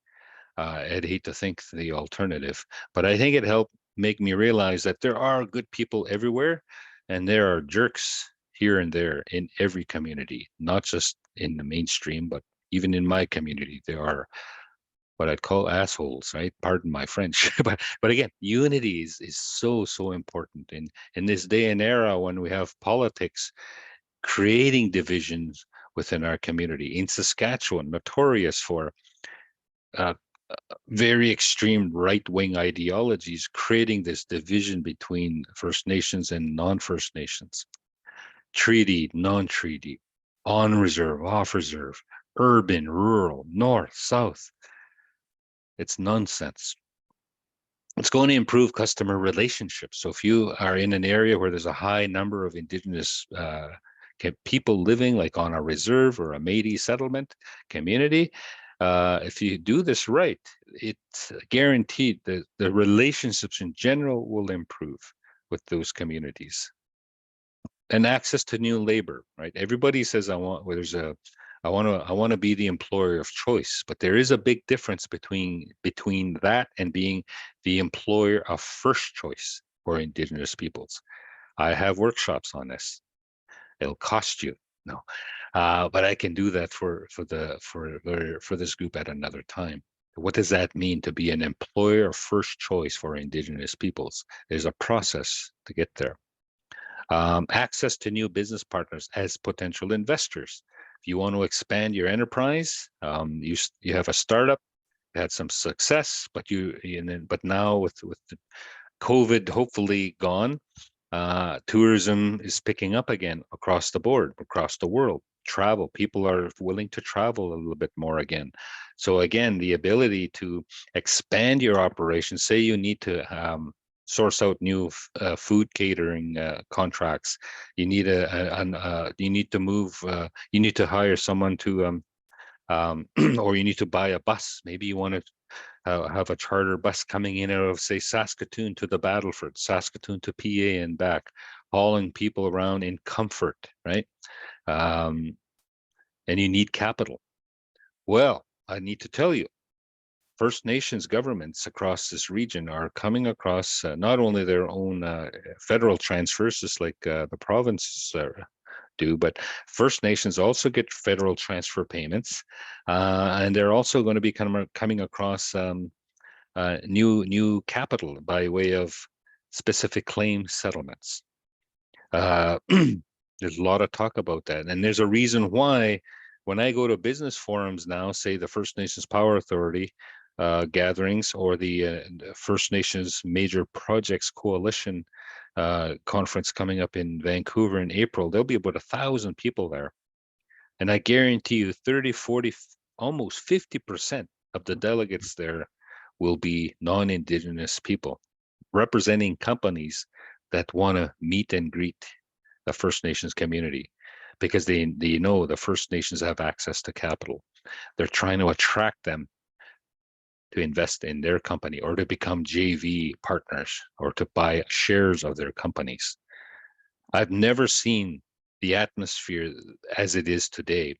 I'd hate to think the alternative, but I think it helped make me realize that there are good people everywhere, and there are jerks here and there in every community, not just in the mainstream, but even in my community, there are what I'd call assholes, right? Pardon my French, but again, unity is so important in this day and era when we have politics creating divisions within our community. In Saskatchewan, notorious for uh, very extreme right-wing ideologies, creating this division between First Nations and non-First Nations, treaty, non-treaty, on reserve, off reserve, urban, rural, north, south. It's nonsense. It's going to improve customer relationships. So if you are in an area where there's a high number of Indigenous people living, like on a reserve or a Métis settlement community, if you do this right, it's guaranteed that the relationships in general will improve with those communities. And access to new labor, right? Everybody says I want to be the employer of choice, but there is a big difference between that and being the employer of first choice for Indigenous peoples. I have workshops on this. It'll cost you, no, but I can do that for this group at another time. What does that mean to be an employer of first choice for Indigenous peoples? There's a process to get there. Access to new business partners as potential investors. If you want to expand your enterprise, you have a startup, had some success, but now with the COVID hopefully gone, tourism is picking up again across the board, across the world. Travel, people are willing to travel a little bit more again. So again, the ability to expand your operation, say you need to source out new food catering contracts. You need you need to hire someone to or you need to buy a bus. Maybe you want to have a charter bus coming in out of, say, Saskatoon to the Battleford, Saskatoon to PA and back, hauling people around in comfort, right? And you need capital. Well, I need to tell you, First Nations governments across this region are coming across not only their own federal transfers, just like the provinces do, but First Nations also get federal transfer payments, and they're also going to be coming across new capital by way of specific claim settlements. There's a lot of talk about that, and there's a reason why. When I go to business forums now, say the First Nations Power Authority gatherings or the First Nations Major Projects Coalition conference coming up in Vancouver in April, there'll be about 1,000 people there. And I guarantee you 30, 40, almost 50% of the delegates there will be non-Indigenous people representing companies that want to meet and greet the First Nations community, because they know the First Nations have access to capital. They're trying to attract them to invest in their company or to become JV partners or to buy shares of their companies. I've never seen the atmosphere as it is today.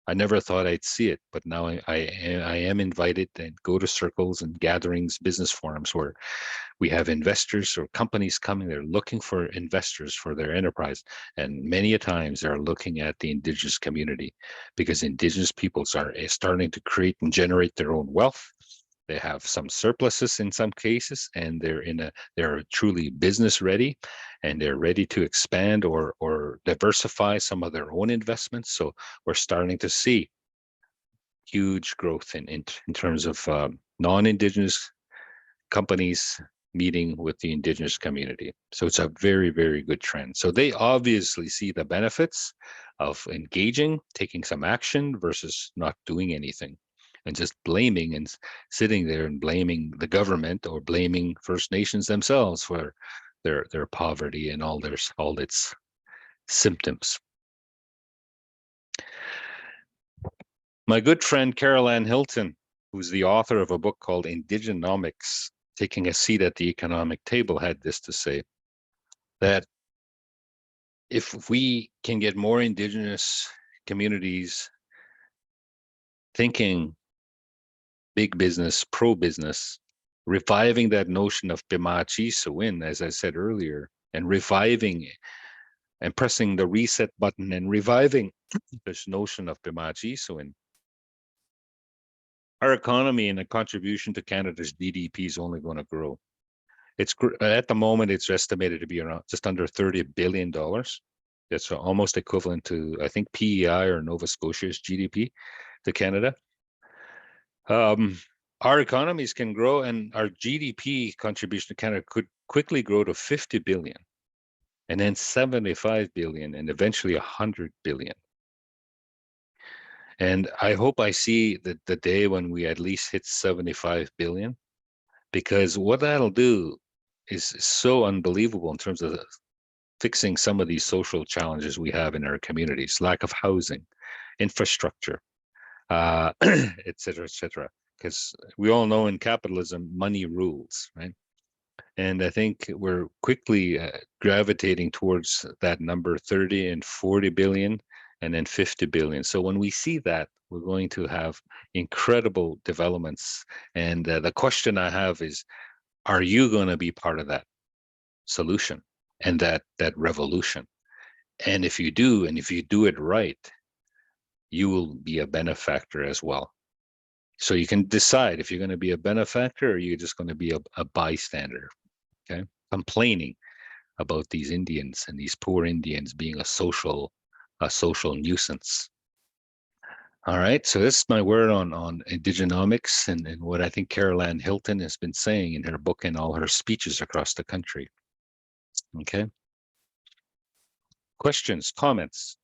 I never thought I'd see it, but now I am invited and go to circles and gatherings, business forums where we have investors or companies coming. They're looking for investors for their enterprise. And many a times they're looking at the Indigenous community, because Indigenous peoples are starting to create and generate their own wealth. They have some surpluses in some cases, and they're truly business ready, and they're ready to expand or diversify some of their own investments. So we're starting to see huge growth in terms of non-Indigenous companies meeting with the Indigenous community. So it's a very, very good trend. So they obviously see the benefits of engaging, taking some action versus not doing anything and just blaming and sitting there and blaming the government or blaming First Nations themselves for their poverty and all its symptoms. My good friend Carol Ann Hilton, who's the author of a book called Indigenomics, Taking a Seat at the Economic Table, had this to say, that if we can get more Indigenous communities thinking big business, pro-business, reviving that notion of Bimachi Sawin, as I said earlier, and reviving and pressing the reset button and reviving this notion of Pemachisoin, our economy and the contribution to Canada's GDP is only going to grow. At the moment, it's estimated to be around just under $30 billion. That's almost equivalent to, I think, PEI or Nova Scotia's GDP to Canada. Our economies can grow, and our GDP contribution to Canada could quickly grow to 50 billion, and then 75 billion, and eventually 100 billion. And I hope I see the day when we at least hit 75 billion, because what that'll do is so unbelievable in terms of fixing some of these social challenges we have in our communities: lack of housing, infrastructure, et cetera, et cetera. Because we all know in capitalism, money rules, right? And I think we're quickly gravitating towards that number 30 and 40 billion, and then 50 billion. So when we see that, we're going to have incredible developments. And the question I have is, are you going to be part of that solution and that revolution? And if you do, and if you do it right, you will be a benefactor as well. So you can decide if you're going to be a benefactor or you're just going to be a bystander, okay? Complaining about these Indians and these poor Indians being a social nuisance. All right, so this is my word on indigenomics and what I think Carol Ann Hilton has been saying in her book and all her speeches across the country. Okay. Questions, comments?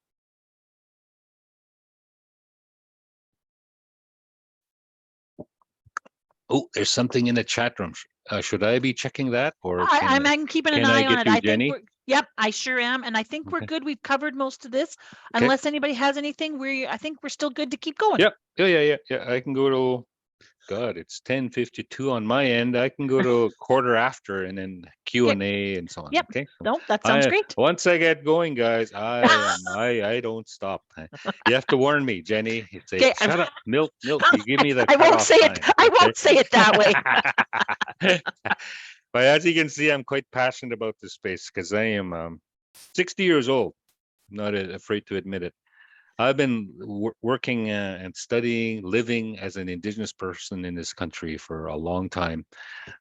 Oh, there's something in the chat room. Should I be checking that, or I'm keeping an can I eye on get it. you, I Jenny? think yep, I sure am, and I think we're Okay. good. We've covered most of this. Okay. Unless anybody has anything, I think we're still good to keep going. Yep. Yeah. I can go to, God, it's 10:52 on my end. I can go to a quarter after and then Q&A and so on. Yep. Okay. No, that sounds great. Once I get going, guys, I don't stop. You have to warn me, Jenny. You say, Okay, shut up, Milt. You give me the I won't cutoff say it. time. I won't say it that way. But as you can see, I'm quite passionate about this space because I am 60 years old. I'm not afraid to admit it. I've been working and studying, living as an Indigenous person in this country for a long time.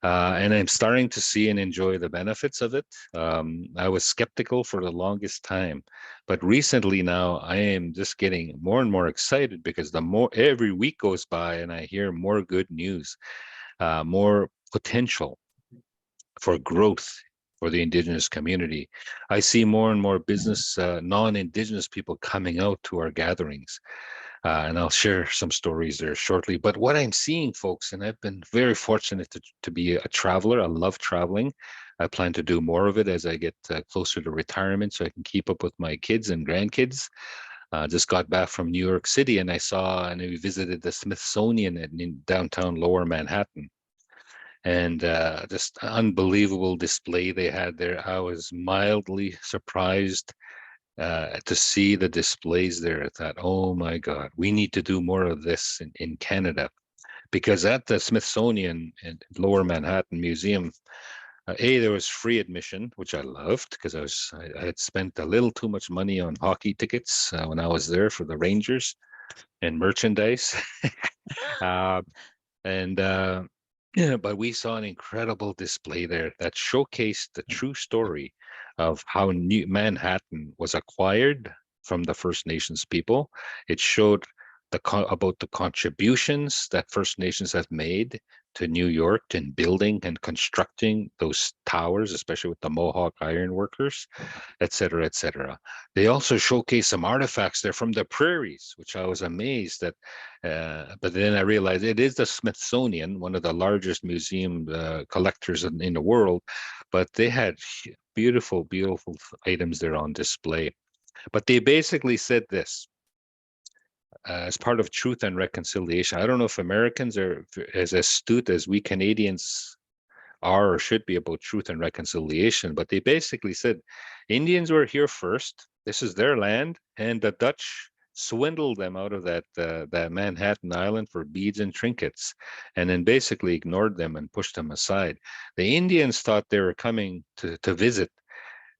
And I'm starting to see and enjoy the benefits of it. I was skeptical for the longest time, but recently now I am just getting more and more excited because the more every week goes by and I hear more good news, more potential for growth for the Indigenous community. I see more and more business, non-Indigenous people coming out to our gatherings. And I'll share some stories there shortly. But what I'm seeing, folks, and I've been very fortunate to be a traveler. I love traveling. I plan to do more of it as I get closer to retirement so I can keep up with my kids and grandkids. Just got back from New York City and we visited the Smithsonian in downtown Lower Manhattan. And just unbelievable display they had there. I was mildly surprised to see the displays there. I thought, oh my God, we need to do more of this in Canada. Because at the Smithsonian and Lower Manhattan Museum, there was free admission, which I loved because I had spent a little too much money on hockey tickets when I was there for the Rangers and merchandise. But we saw an incredible display there that showcased the true story of how New Manhattan was acquired from the First Nations people. It showed about the contributions that First Nations have made to New York in building and constructing those towers, especially with the Mohawk iron workers, et cetera, et cetera. They also showcased some artifacts there from the prairies, which I was amazed at. But then I realized it is the Smithsonian, one of the largest museum collectors in the world, but they had beautiful, beautiful items there on display. But they basically said this, as part of Truth and Reconciliation. I don't know if Americans are as astute as we Canadians are or should be about truth and reconciliation, but they basically said Indians were here first. This is their land, and the Dutch swindled them out of that Manhattan Island for beads and trinkets, and then basically ignored them and pushed them aside. The Indians thought they were coming to visit,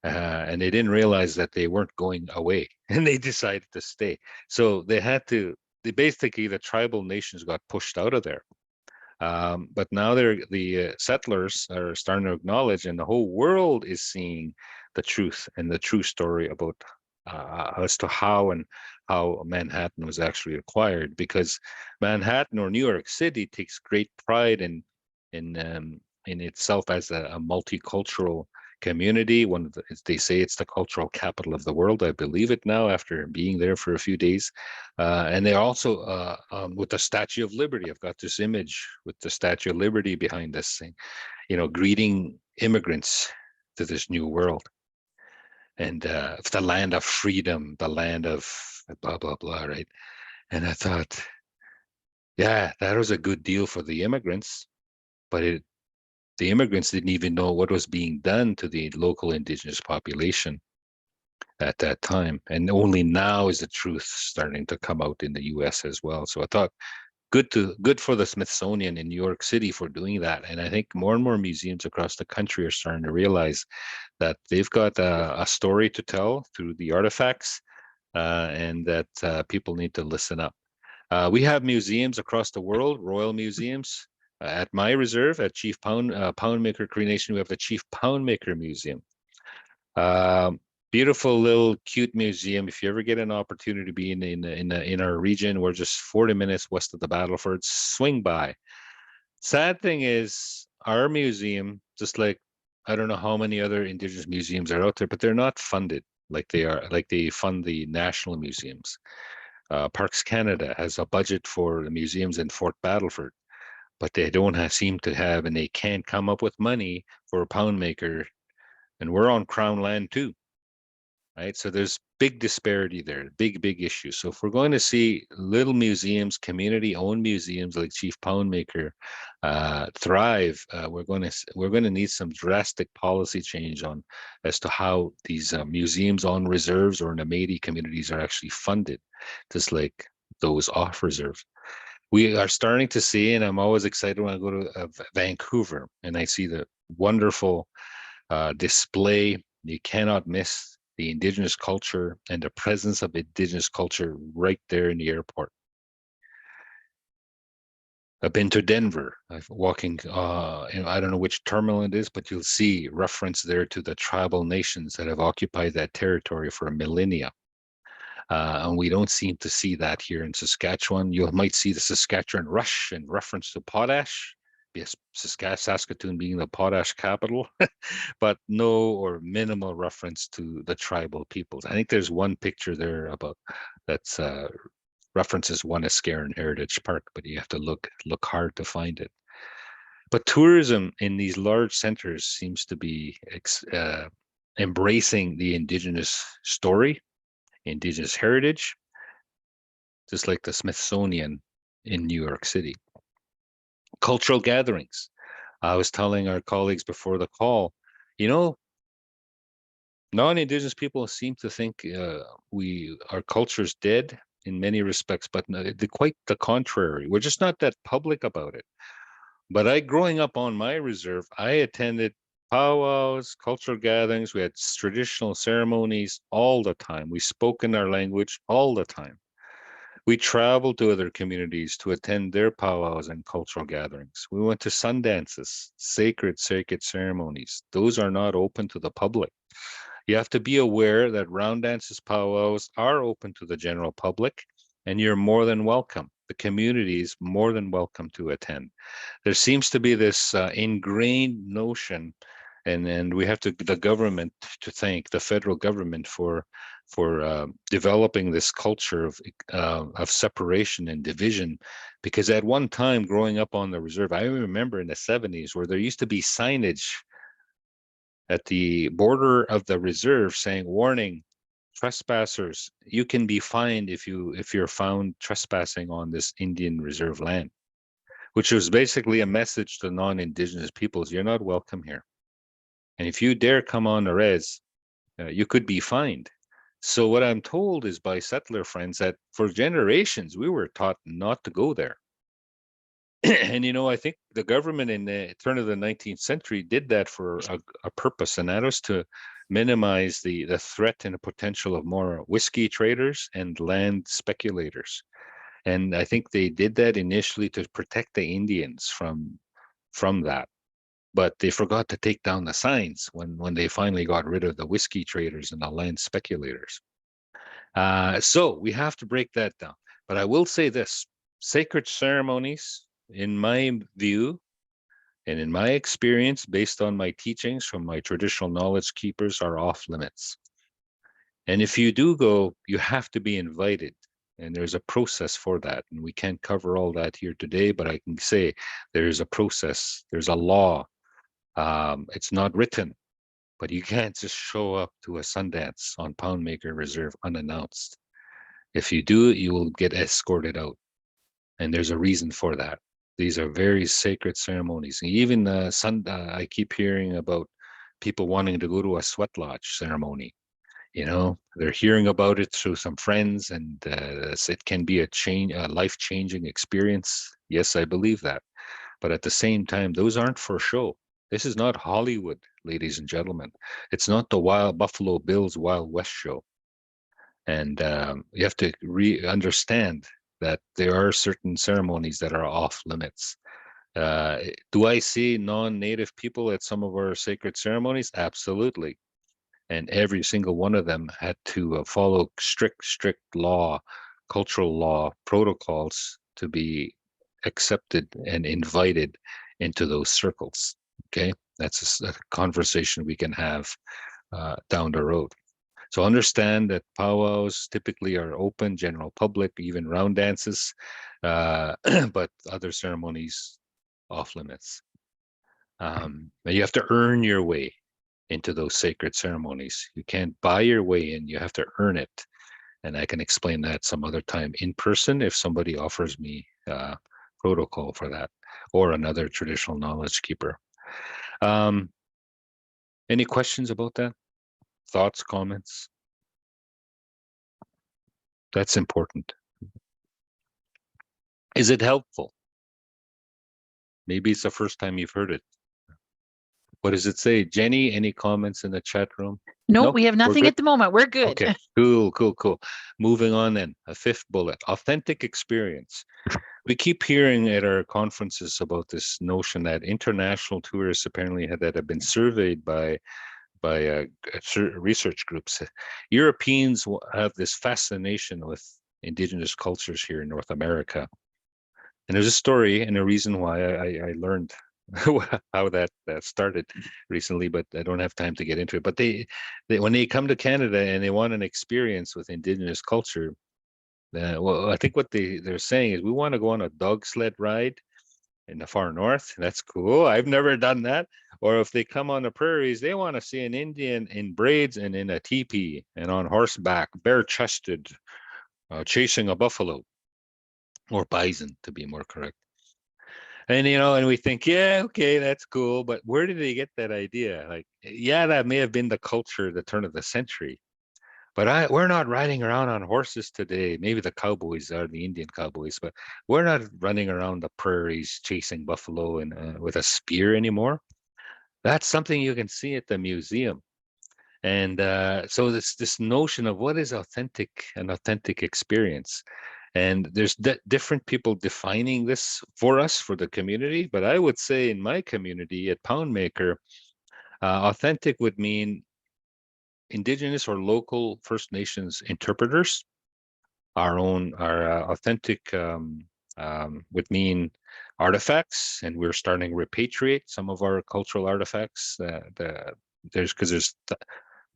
and they didn't realize that they weren't going away, and they decided to stay. So they basically, the tribal nations got pushed out of there. But now the settlers are starting to acknowledge, and the whole world is seeing the truth and the true story about as to how Manhattan was actually acquired. Because Manhattan or New York City takes great pride in itself as a multicultural community. They say it's the cultural capital of the world. I believe it now after being there for a few days. And they also, with the Statue of Liberty, I've got this image with the Statue of Liberty behind this thing, greeting immigrants to this new world. And the land of freedom, the land of blah, blah, blah, right? And I thought, yeah, that was a good deal for the immigrants, but the immigrants didn't even know what was being done to the local indigenous population at that time. And only now is the truth starting to come out in the US as well. So I thought good for the Smithsonian in New York City for doing that. And I think more and more museums across the country are starting to realize that they've got a story to tell through the artifacts, and that people need to listen up. We have museums across the world, royal museums. At my reserve, at Chief Poundmaker Cree Nation, we have the Chief Poundmaker Museum. Beautiful little cute museum. If you ever get an opportunity to be in our region, we're just 40 minutes west of the Battleford. Swing by. Sad thing is, our museum, just like I don't know how many other Indigenous museums are out there, but they're not funded like they fund the national museums. Parks Canada has a budget for the museums in Fort Battleford, but they don't seem to have, and they can't come up with money for a pound maker. And we're on Crown land too, right? So there's big disparity there, big issue. So if we're going to see little museums, community-owned museums like Chief Poundmaker thrive, we're going to need some drastic policy change on as to how these museums on reserves or in the Métis communities are actually funded, just like those off reserve. We are starting to see, and I'm always excited when I go to Vancouver and I see the wonderful display. You cannot miss the Indigenous culture and the presence of Indigenous culture right there in the airport. I've been to Denver. I'm walking, I don't know which terminal it is, but you'll see reference there to the tribal nations that have occupied that territory for millennia. And we don't seem to see that here in Saskatchewan. You might see the Saskatchewan rush in reference to potash, yes, Saskatoon being the potash capital, but no or minimal reference to the tribal peoples. I think there's one picture there about that's references one Escaron Heritage Park, but you have to look hard to find it. But tourism in these large centers seems to be embracing the Indigenous story, Indigenous heritage, just like the Smithsonian in New York City. Cultural gatherings. I was telling our colleagues before the call, non-Indigenous people seem to think our culture's dead in many respects, but quite the contrary. We're just not that public about it. But growing up on my reserve, I attended powwows, cultural gatherings. We had traditional ceremonies all the time. We spoke in our language all the time. We traveled to other communities to attend their powwows and cultural gatherings. We went to sun dances, sacred ceremonies. Those are not open to the public. You have to be aware that round dances, powwows are open to the general public, and you're more than welcome. The community is more than welcome to attend. There seems to be this ingrained notion, and we have the government to thank, the federal government for developing this culture of separation and division. Because at one time, growing up on the reserve, I remember in the 70s where there used to be signage at the border of the reserve saying, "Warning, trespassers, you can be fined if you're found trespassing on this Indian reserve land," which was basically a message to non-Indigenous peoples: you're not welcome here. And if you dare come on the res, you could be fined. So what I'm told is by settler friends that for generations, we were taught not to go there. And, I think the government in the turn of the 19th century did that for a purpose, and that was to minimize the threat and the potential of more whiskey traders and land speculators. And I think they did that initially to protect the Indians from that. But they forgot to take down the signs when they finally got rid of the whiskey traders and the land speculators. So we have to break that down. But I will say this, sacred ceremonies, in my view, and in my experience, based on my teachings from my traditional knowledge keepers, are off limits. And if you do go, you have to be invited. And there's a process for that. And we can't cover all that here today, but I can say there's a process, there's a law. It's not written, but you can't just show up to a Sundance on Poundmaker Reserve unannounced. If you do, you will get escorted out. And there's a reason for that. These are very sacred ceremonies. Even I keep hearing about people wanting to go to a sweat lodge ceremony. You know, they're hearing about it through some friends, and it can be a life-changing experience. Yes, I believe that. But at the same time, those aren't for show. This is not Hollywood, ladies and gentlemen. It's not the Wild Buffalo Bills Wild West show. And you have to understand that there are certain ceremonies that are off limits. Do I see non-native people at some of our sacred ceremonies? Absolutely. And every single one of them had to follow strict law, cultural law, protocols to be accepted and invited into those circles. Okay, that's a conversation we can have down the road. So understand that powwows typically are open, general public, even round dances, but other ceremonies off limits. You have to earn your way into those sacred ceremonies. You can't buy your way in, you have to earn it. And I can explain that some other time in person if somebody offers me protocol for that, or another traditional knowledge keeper. Any questions about that? Thoughts, comments? That's important. Is it helpful? Maybe it's the first time you've heard it. What does it say? Jenny, any comments in the chat room? No, we have nothing at the moment. We're good. Okay, cool. Moving on then, a fifth bullet, authentic experience. We keep hearing at our conferences about this notion that international tourists apparently that have been surveyed by research groups. Europeans have this fascination with indigenous cultures here in North America. And there's a story and a reason why I learned how that started recently, but I don't have time to get into it. But they when they come to Canada and they want an experience with indigenous culture, well, I think what they're saying is we want to go on a dog sled ride in the far north. That's cool. I've never done that. Or if they come on the prairies, they want to see an Indian in braids and in a teepee and on horseback, bare-chested, chasing a buffalo or bison, to be more correct. And and we think, yeah, okay, that's cool, but where did they get that idea? Like, yeah, that may have been the culture at the turn of the century, but we're not riding around on horses today. Maybe the cowboys are the Indian cowboys, but we're not running around the prairies chasing buffalo and with a spear anymore. That's something you can see at the museum. And so this notion of what is an authentic experience. And there's different people defining this for us, for the community. But I would say in my community at Poundmaker, authentic would mean Indigenous or local First Nations interpreters. Our authentic would mean artifacts, and we're starting to repatriate some of our cultural artifacts. There's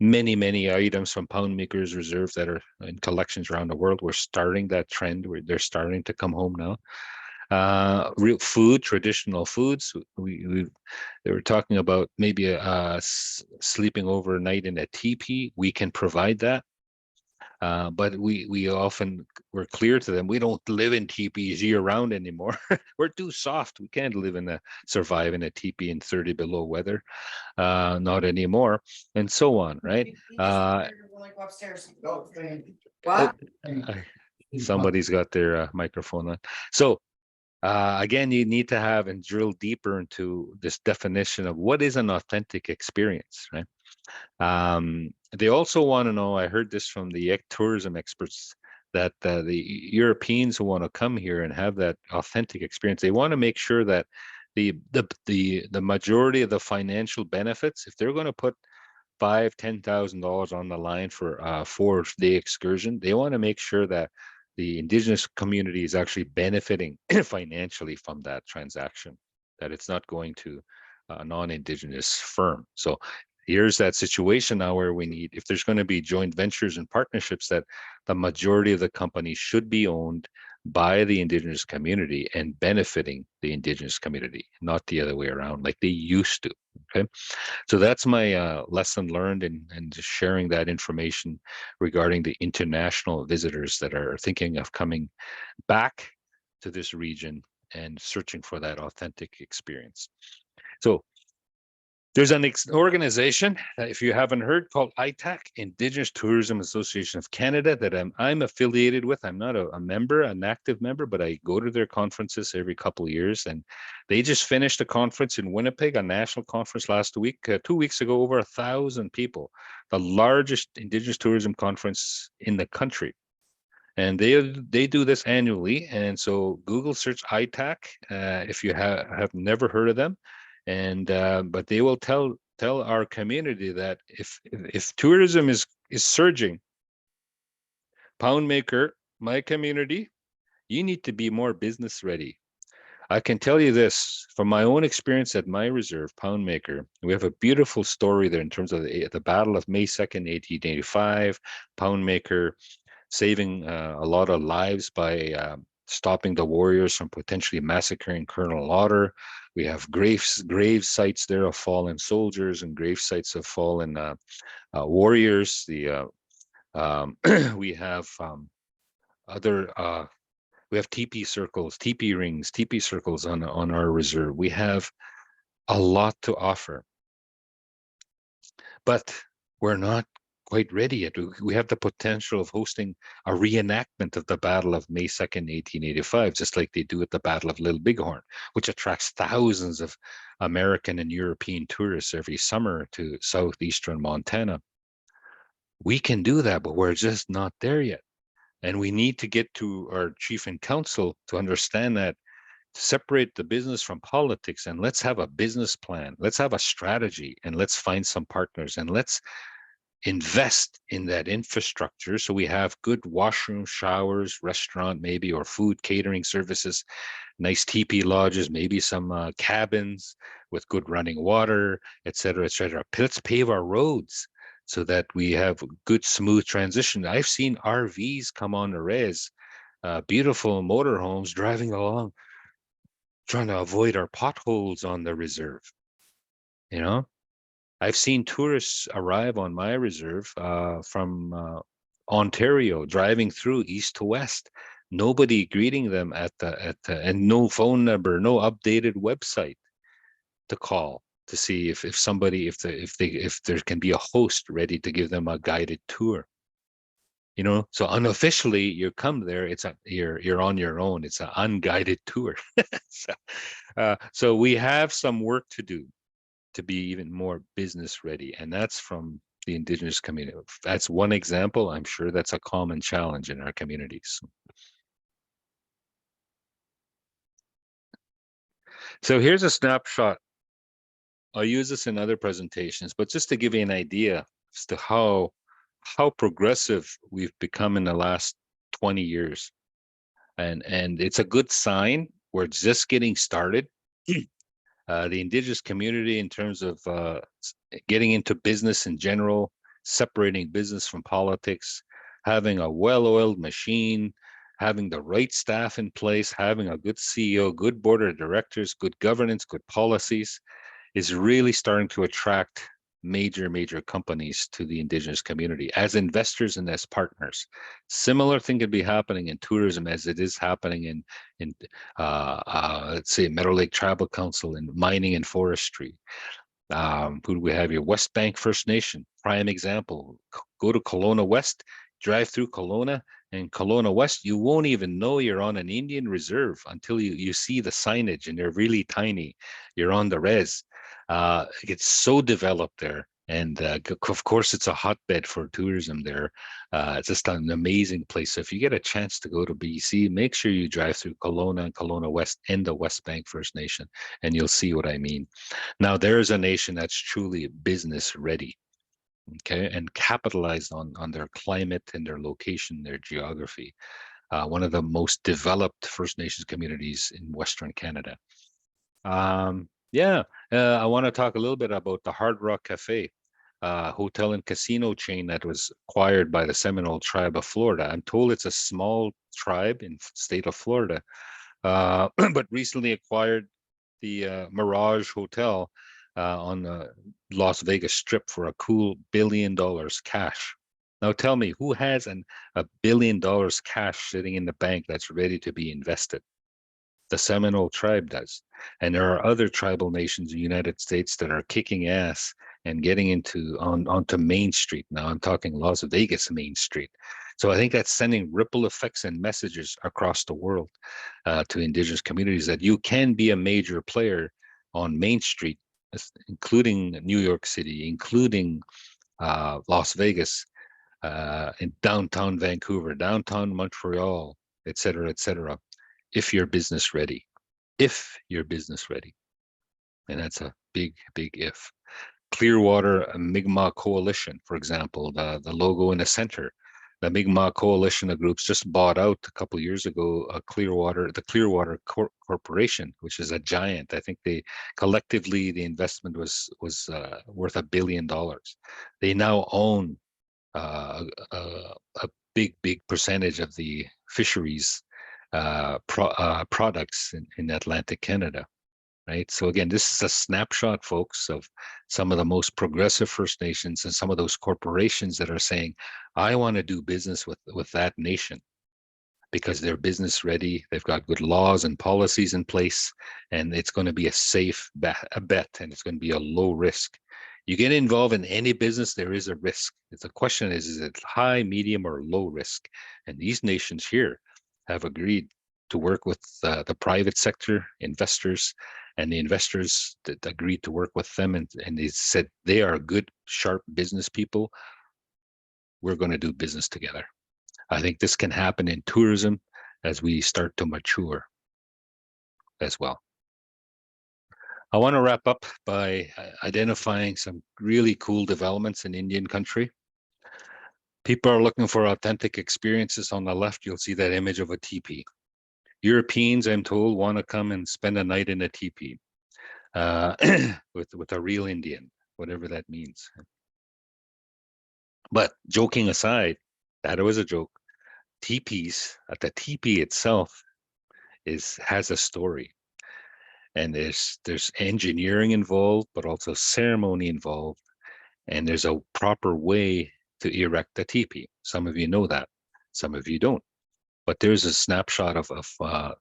many items from Poundmakers Reserve that are in collections around the world. We're starting that trend where they're starting to come home now. Real food, traditional foods. They were talking about maybe sleeping overnight in a teepee. We can provide that. But we often we're clear to them, we don't live in teepees year round anymore. We're too soft. We can't survive in a teepee in 30 below weather. Not anymore, and so on, right? Somebody's got their microphone on. So again, you need to have and drill deeper into this definition of what is an authentic experience, right? They also want to know, I heard this from the tourism experts, that the Europeans who want to come here and have that authentic experience, they want to make sure that the majority of the financial benefits, if they're going to put $5,000-10,000 on the line for a 4-day excursion, they want to make sure that the Indigenous community is actually benefiting financially from that transaction, that it's not going to a non-Indigenous firm. So here's that situation now where we need, if there's going to be joint ventures and partnerships, that the majority of the company should be owned by the Indigenous community and benefiting the Indigenous community, not the other way around like they used to. Okay. So that's my lesson learned, and just sharing that information regarding the international visitors that are thinking of coming back to this region and searching for that authentic experience. So there's an organization, if you haven't heard, called ITAC, Indigenous Tourism Association of Canada, that I'm affiliated with. I'm not a member, an active member, but I go to their conferences every couple of years. And they just finished a conference in Winnipeg, a national conference last week, 2 weeks ago, over 1,000 people, the largest Indigenous tourism conference in the country. And they do this annually. And so Google search ITAC if you have never heard of them. And but they will tell our community that if tourism is surging, Poundmaker, my community, you need to be more business ready. I can tell you this from my own experience at my reserve, Poundmaker. We have a beautiful story there in terms of the Battle of May 2nd, 1885. Poundmaker saving a lot of lives by stopping the warriors from potentially massacring Colonel Lauder. We have grave sites there of fallen soldiers and grave sites of fallen warriors. We have other. We have teepee circles, teepee rings, teepee circles on our reserve. We have a lot to offer, but we're not quite ready yet. We have the potential of hosting a reenactment of the Battle of May 2nd, 1885, just like they do at the Battle of Little Bighorn, which attracts thousands of American and European tourists every summer to southeastern Montana. We can do that, but we're just not there yet. And we need to get to our chief and council to understand that, to separate the business from politics, and let's have a business plan. Let's have a strategy, and let's find some partners, and let's invest in that infrastructure so we have good washroom, showers, restaurant maybe, or food catering services, nice teepee lodges, maybe some cabins with good running water, et cetera, et cetera. Let's pave our roads so that we have good, smooth transition. I've seen RVs come on the res, beautiful motorhomes driving along, trying to avoid our potholes on the reserve. You know, I've seen tourists arrive on my reserve from Ontario, driving through east to west. Nobody greeting them and no phone number, no updated website to call to see if there can be a host ready to give them a guided tour. You know, so unofficially you come there, you're on your own. It's an unguided tour. So we have some work to do to be even more business ready, and that's from the Indigenous community. That's one example. I'm sure that's a common challenge in our communities. So here's a snapshot. I'll use this in other presentations, but just to give you an idea as to how progressive we've become in the last 20 years. And it's a good sign. We're just getting started. The Indigenous community, in terms of getting into business in general, separating business from politics, having a well-oiled machine, having the right staff in place, having a good CEO, good board of directors, good governance, good policies, is really starting to attract major companies to the Indigenous community as investors and as partners. Similar thing could be happening in tourism as it is happening in let's say Meadow Lake Tribal Council, in mining and forestry. Who do we have here? West Bank First Nation, prime example. Go to Kelowna West, drive through Kelowna, and Kelowna West, you won't even know you're on an Indian reserve until you see the signage, and they're really tiny. You're on the res. It's so developed there, And of course, it's a hotbed for tourism there. It's just an amazing place. So if you get a chance to go to BC, make sure you drive through Kelowna and Kelowna West and the West Bank First Nation, and you'll see what I mean. Now, there is a nation that's truly business ready, okay, and capitalized on their climate and their location, their geography. One of the most developed First Nations communities in Western Canada. Yeah, I want to talk a little bit about the Hard Rock Cafe, hotel and casino chain that was acquired by the Seminole tribe of Florida. I'm told it's a small tribe in state of Florida, but recently acquired the Mirage Hotel on the Las Vegas Strip for a cool $1 billion cash. Now tell me, who has $1 billion cash sitting in the bank that's ready to be invested? The Seminole tribe does. And there are other tribal nations in the United States that are kicking ass and getting onto Main Street. Now I'm talking Las Vegas Main Street. So I think that's sending ripple effects and messages across the world to Indigenous communities that you can be a major player on Main Street, including New York City, including Las Vegas, in downtown Vancouver, downtown Montreal, et cetera, if you're business ready. If you're business ready. And that's a big, big if. Clearwater Mi'kmaq Coalition, for example, the logo in the center. The Mi'kmaq Coalition of groups just bought out a couple of years ago the Clearwater Corporation, which is a giant. I think they collectively the investment was worth $1 billion. They now own a big percentage of the fisheries products in Atlantic Canada. Right. So again, this is a snapshot, folks, of some of the most progressive First Nations and some of those corporations that are saying, I want to do business with that nation because they're business ready. They've got good laws and policies in place, and it's going to be a safe bet, and it's going to be a low risk. You get involved in any business, there is a risk. The question is it high, medium, or low risk? And these nations here have agreed to work with the private sector investors, and the investors that agreed to work with them, and they said they are good, sharp business people. We're going to do business together. I think this can happen in tourism as we start to mature as well. I want to wrap up by identifying some really cool developments in Indian country. People are looking for authentic experiences. On the left, you'll see that image of a teepee. Europeans, I'm told, want to come and spend a night in a teepee with a real Indian, whatever that means. But joking aside, that was a joke. Teepees, the teepee itself has a story, and there's engineering involved, but also ceremony involved, and there's a proper way to erect a teepee. Some of you know that, some of you don't. But there's a snapshot of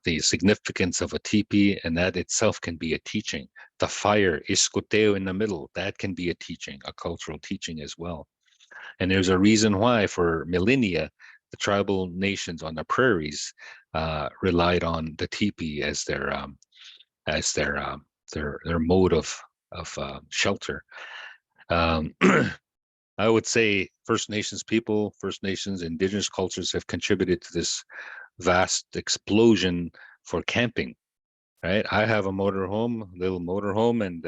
the significance of a teepee, and that itself can be a teaching. The fire, iskoteo in the middle, that can be a teaching, a cultural teaching as well. And there's a reason why for millennia, the tribal nations on the prairies relied on the teepee as their mode of shelter. I would say First Nations people, First Nations, Indigenous cultures have contributed to this vast explosion for camping, right? I have a little motorhome, and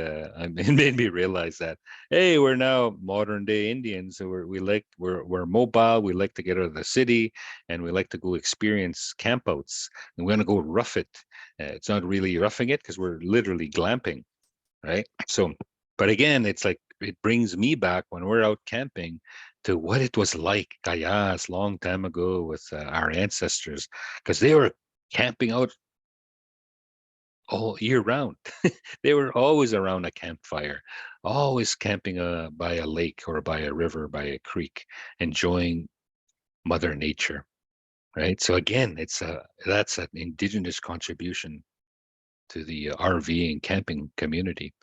it made me realize that, hey, we're now modern day Indians. So we're mobile. We like to get out of the city, and we like to go experience campouts. And we're going to go rough it. It's not really roughing it because we're literally glamping, right? So, but again, it's like, it brings me back when we're out camping to what it was like Kayas long time ago with our ancestors, because they were camping out all year round. They were always around a campfire, always camping by a lake or by a river, by a creek, enjoying Mother Nature, right? So again, that's an Indigenous contribution to the RV and camping community.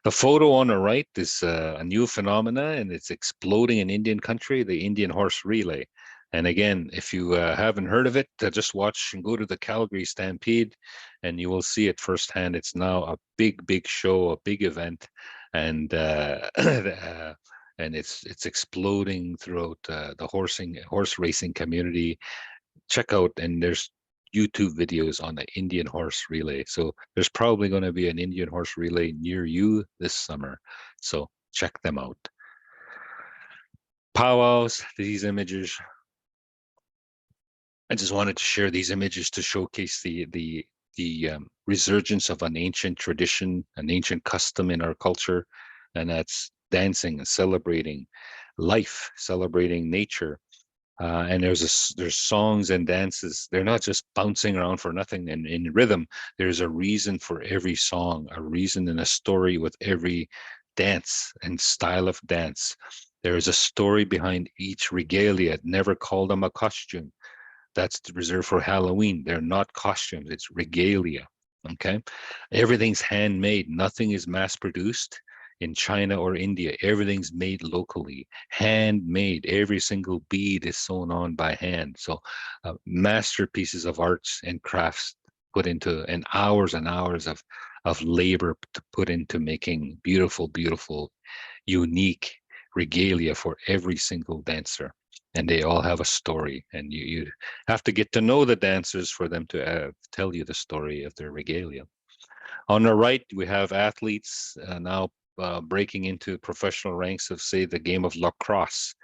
The photo on the right is a new phenomena, and it's exploding in Indian country, the Indian horse relay. And again, if you haven't heard of it, just watch and go to the Calgary Stampede, and you will see it firsthand. It's now a big show, a big event. and and it's exploding throughout the horse racing community. Check out, and there's YouTube videos on the Indian horse relay. So there's probably going to be an Indian horse relay near you this summer. So check them out. Powwows, these images. I just wanted to share these images to showcase the resurgence of an ancient tradition, an ancient custom in our culture, and that's dancing and celebrating life, celebrating nature. And there's songs and dances. They're not just bouncing around for nothing. And in rhythm, there's a reason for every song, a reason and a story with every dance and style of dance. There is a story behind each regalia. Never call them a costume. That's reserved for Halloween. They're not costumes, it's regalia. Okay. Everything's handmade, nothing is mass produced in China or India. Everything's made locally, handmade. Every single bead is sewn on by hand. So, masterpieces of arts and crafts put into, and hours of labor to put into making beautiful, beautiful, unique regalia for every single dancer. And they all have a story, and you have to get to know the dancers for them to tell you the story of their regalia. On the right, we have athletes now breaking into professional ranks of, say, the game of lacrosse.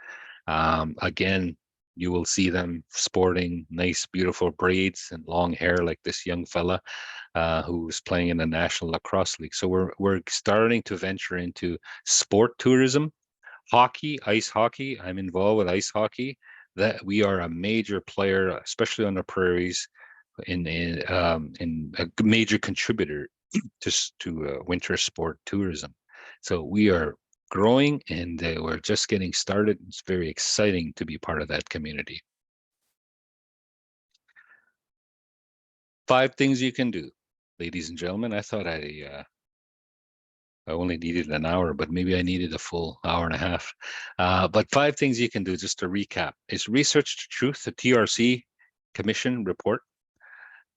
Again, you will see them sporting nice, beautiful braids and long hair, like this young fella who was playing in the National Lacrosse League. So we're starting to venture into sport tourism. Hockey, ice hockey. I'm involved with ice hockey. That we are a major player, especially on the prairies, in a major contributor to winter sport tourism. So we are growing, and we're just getting started. It's very exciting to be part of that community. 5 things you can do, ladies and gentlemen. I thought I only needed an hour, but maybe I needed a full hour and a half. But 5 things you can do, just to recap, is research the truth, the TRC Commission report.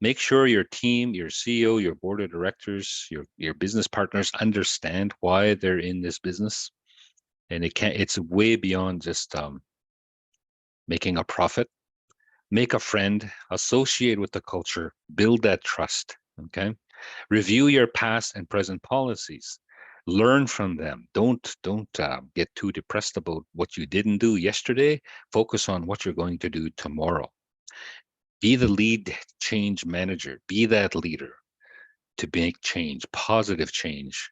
Make sure your team, your CEO, your board of directors, your business partners understand why they're in this business. And it's way beyond just making a profit. Make a friend, associate with the culture, build that trust. Okay. Review your past and present policies. Learn from them. Don't get too depressed about what you didn't do yesterday. Focus on what you're going to do tomorrow. Be the lead change manager. Be that leader to make change, positive change,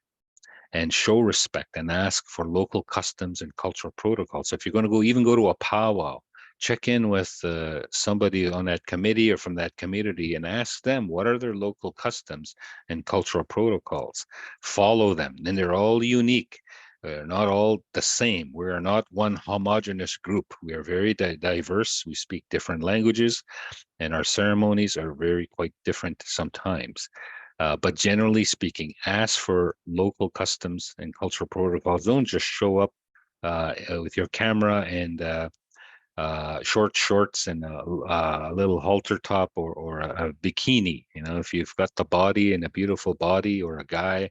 and show respect and ask for local customs and cultural protocols. So if you're going to go to a powwow, check in with somebody on that committee or from that community and ask them what are their local customs and cultural protocols. Follow them. And they're all unique. They're not all the same. We are not one homogeneous group. We are very diverse. We speak different languages, and our ceremonies are quite different sometimes. But generally speaking, ask for local customs and cultural protocols. Don't just show up with your camera and short shorts and a little halter top or a bikini. You know, if you've got the body and a beautiful body, or a guy,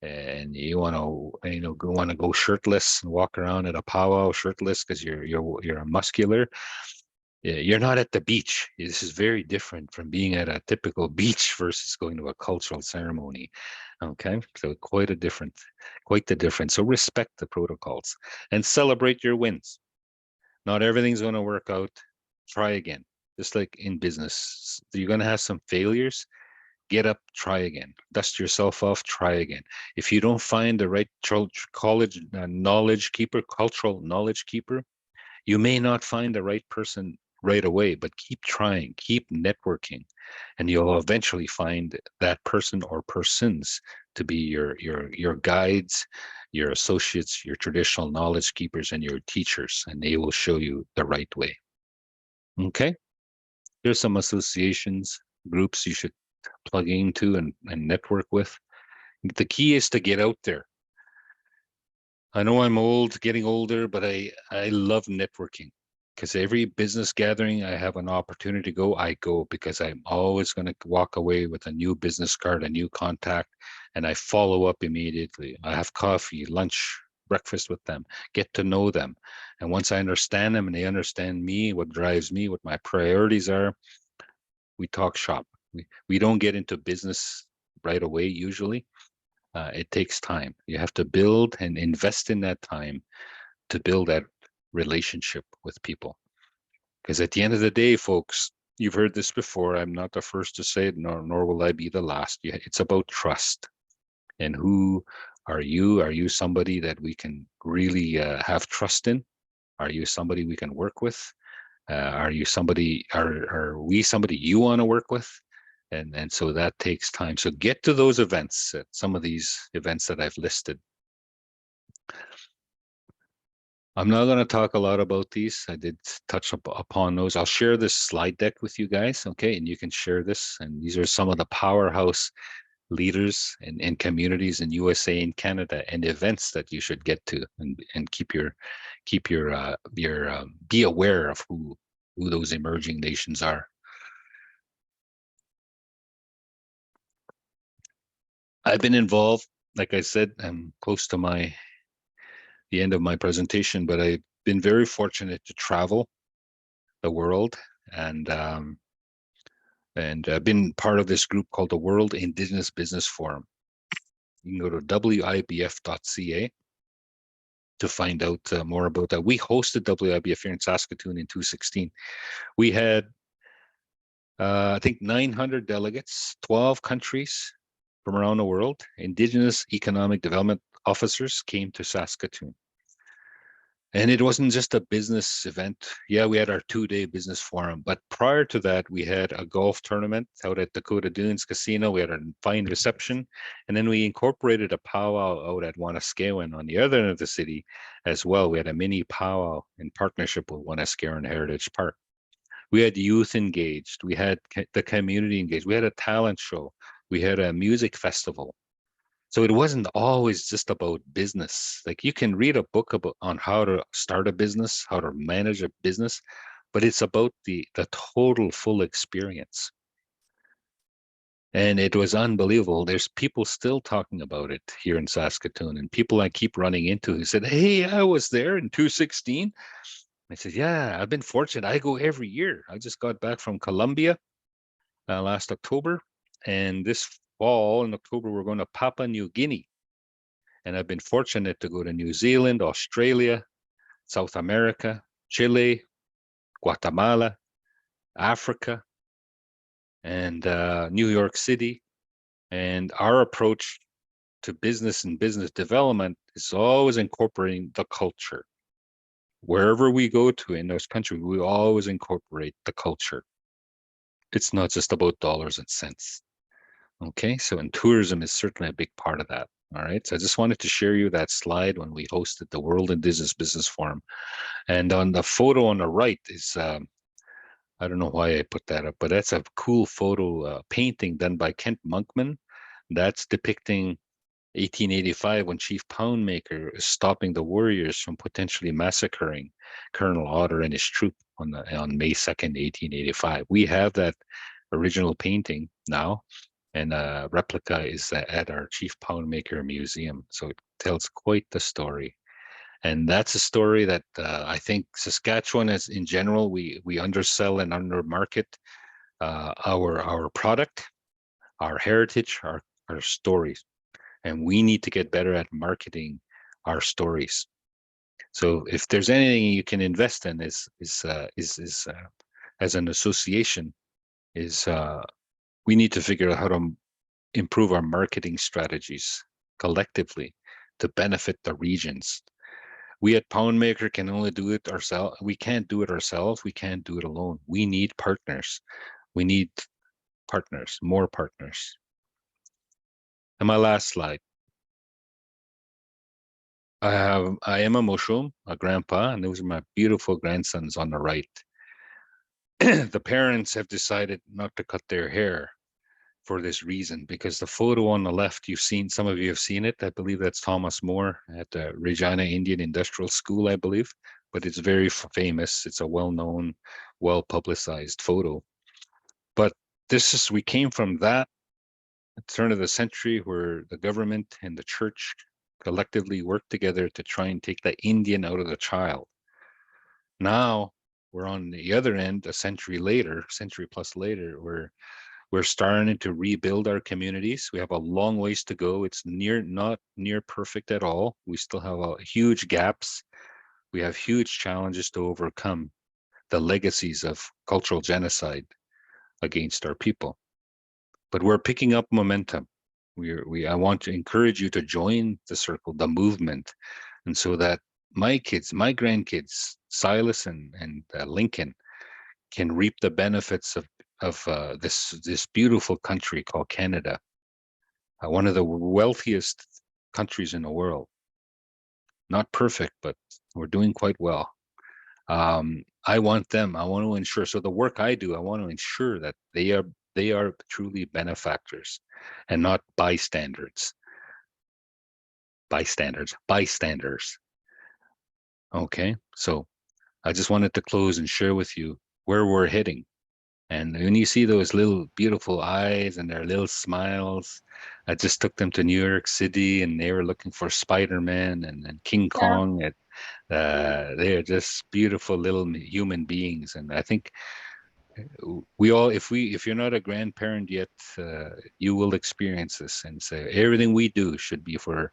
and you want to go shirtless and walk around at a powwow shirtless because you're a muscular. You're not at the beach. This is very different from being at a typical beach versus going to a cultural ceremony. Okay, so quite the difference. So respect the protocols and celebrate your wins. Not everything's going to work out. Try again. Just like in business, you're going to have some failures. Get up, try again. Dust yourself off, try again. If you don't find the right college knowledge keeper, cultural knowledge keeper, you may not find the right person right away, but keep trying, keep networking, and you'll eventually find that person or persons to be your guides, your associates, your traditional knowledge keepers, and your teachers, and they will show you the right way. Okay, there's some associations, groups you should plug into and network with. The key is to get out there. I know I'm getting older, but I love networking. because every business gathering I have an opportunity to go, I go, because I'm always going to walk away with a new business card, a new contact, and I follow up immediately. I have coffee, lunch, breakfast with them, get to know them. And once I understand them and they understand me, what drives me, what my priorities are, we talk shop. We don't get into business right away usually. It takes time. You have to build and invest in that time to build that relationship with people. Because at the end of the day, folks, you've heard this before. I'm not the first to say it, nor will I be the last. It's about trust. And who are you? Are you somebody that we can really have trust in? Are you somebody we can work with? Are you somebody? Are we somebody you want to work with? And so that takes time. So get to those events, some of these events that I've listed. I'm not going to talk a lot about these. I did touch upon those. I'll share this slide deck with you guys, okay? And you can share this. And these are some of the powerhouse leaders and communities in USA and Canada and events that you should get to and be aware of who those emerging nations are. I've been involved, like I said, I'm close to the end of my presentation, but I've been very fortunate to travel the world and I've been part of this group called the World Indigenous Business Forum. You can go to wibf.ca to find out more about that. We hosted WIBF here in Saskatoon in 2016. We had, I think, 900 delegates, 12 countries from around the world. Indigenous economic development officers came to Saskatoon. And it wasn't just a business event. Yeah, we had our 2-day business forum, but prior to that, we had a golf tournament out at Dakota Dunes Casino. We had a fine reception, and then we incorporated a powwow out at Wanuskewin on the other end of the city as well. We had a mini powwow in partnership with Wanuskewin Heritage Park. We had youth engaged. We had the community engaged. We had a talent show. We had a music festival. So it wasn't always just about business. Like, you can read a book on how to start a business, how to manage a business, but it's about the total full experience. And it was unbelievable. There's people still talking about it here in Saskatoon, and people I keep running into who said, "Hey, I was there in 2016." I said, "Yeah, I've been fortunate. I go every year. I just got back from Colombia last October, and this fall in October, we're going to Papua New Guinea. And I've been fortunate to go to New Zealand, Australia, South America, Chile, Guatemala, Africa, and New York City. And our approach to business and business development is always incorporating the culture. Wherever we go to in those countries, we always incorporate the culture. It's not just about dollars and cents. Okay, so and tourism is certainly a big part of that. All right, so I just wanted to share you that slide when we hosted the World Indigenous Business Forum. And on the photo on the right is, I don't know why I put that up, but that's a cool photo painting done by Kent Monkman. That's depicting 1885 when Chief Poundmaker is stopping the warriors from potentially massacring Colonel Otter and his troop on May 2nd, 1885. We have that original painting now, and a replica is at our Chief Poundmaker Museum. So it tells quite the story. And that's a story that I think Saskatchewan, as in general, we undersell and undermarket our product, our heritage, our stories, and we need to get better at marketing our stories. So if there's anything you can invest in, is as an association, is we need to figure out how to improve our marketing strategies collectively to benefit the regions. We at Poundmaker can only do it ourselves. We can't do it ourselves. We can't do it alone. We need partners. We need partners, more partners. And my last slide. I am a Moshom, a grandpa, and those are my beautiful grandsons on the right. The parents have decided not to cut their hair for this reason, because the photo on the left, some of you have seen it. I believe that's Thomas Moore at the Regina Indian Industrial School, I believe. but it's very famous. It's a well-known, well-publicized photo. But we came from that turn of the century where the government and the church collectively worked together to try and take the Indian out of the child. Now we're on the other end, a century plus later, where we're starting to rebuild our communities. We have a long ways to go. It's not near perfect at all. We still have huge gaps. We have huge challenges to overcome, the legacies of cultural genocide against our people. But we're picking up momentum. I want to encourage you to join the circle, the movement, and so that my kids, my grandkids, Silas and Lincoln, can reap the benefits of this beautiful country called Canada, one of the wealthiest countries in the world. Not perfect, but we're doing quite well. I want to ensure, so the work I do, I want to ensure that they are truly benefactors and not bystanders. Okay, so I just wanted to close and share with you where we're heading. And when you see those little beautiful eyes and their little smiles, I just took them to New York City and they were looking for Spider-Man and King Kong. They are just beautiful little human beings. And I think we all, if you're not a grandparent yet, you will experience this and say everything we do should be for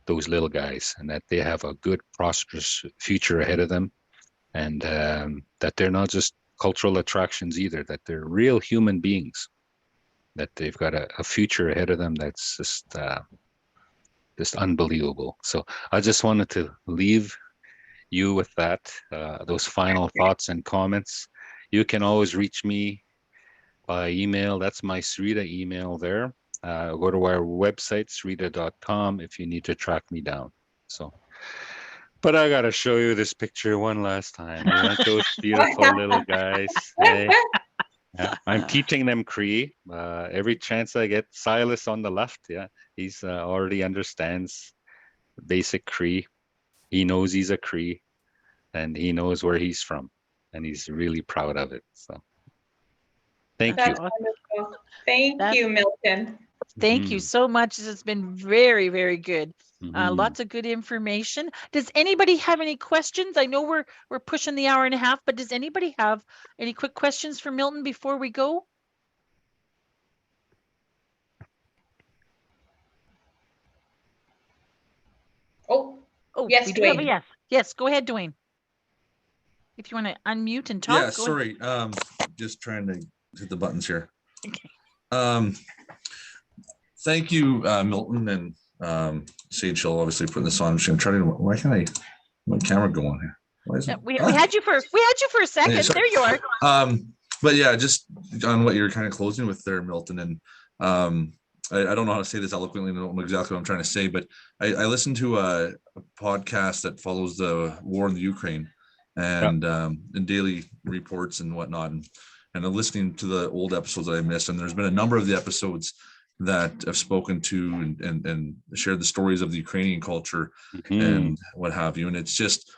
those little guys, and that they have a good, prosperous future ahead of them, and that they're not just cultural attractions either, that they're real human beings, that they've got a future ahead of them that's just unbelievable. So I just wanted to leave you with that, those final thoughts and comments. You can always reach me by email. That's my Srita email there. Go to our website, srita.com, if you need to track me down. So, but I got to show you this picture one last time. Aren't those beautiful little guys? Hey, yeah. I'm teaching them Cree. Every chance I get, Silas on the left, yeah, he's already understands basic Cree. He knows he's a Cree, and he knows where he's from, and he's really proud of it. So, thank you. That's wonderful. Thank you, Milton. Thank you so much. This has been very, very good. Mhm. Lots of good information. Does anybody have any questions? I know we're pushing the hour and a half, but does anybody have any quick questions for Milton before we go? Oh, Oh, yes, we do have a Dwayne. yes. Yes, go ahead, Dwayne. If you want to unmute and talk. Yeah, go sorry. Just trying to hit the buttons here. Okay. Thank you, Milton and Sage Hill, obviously putting this on. I'm just gonna try to. Why can't my camera go on here? Why is Yeah, it? we had you for a second. Yeah, sorry. There you are. But yeah, just on what you're kind of closing with there, Milton, and I don't know how to say this eloquently. I don't know exactly what I'm trying to say, but I listened to a podcast that follows the war in the Ukraine and daily reports and whatnot, and I'm listening to the old episodes that I missed. And there's been a number of the episodes that I've spoken to and shared the stories of the Ukrainian culture and what have you. And it's just,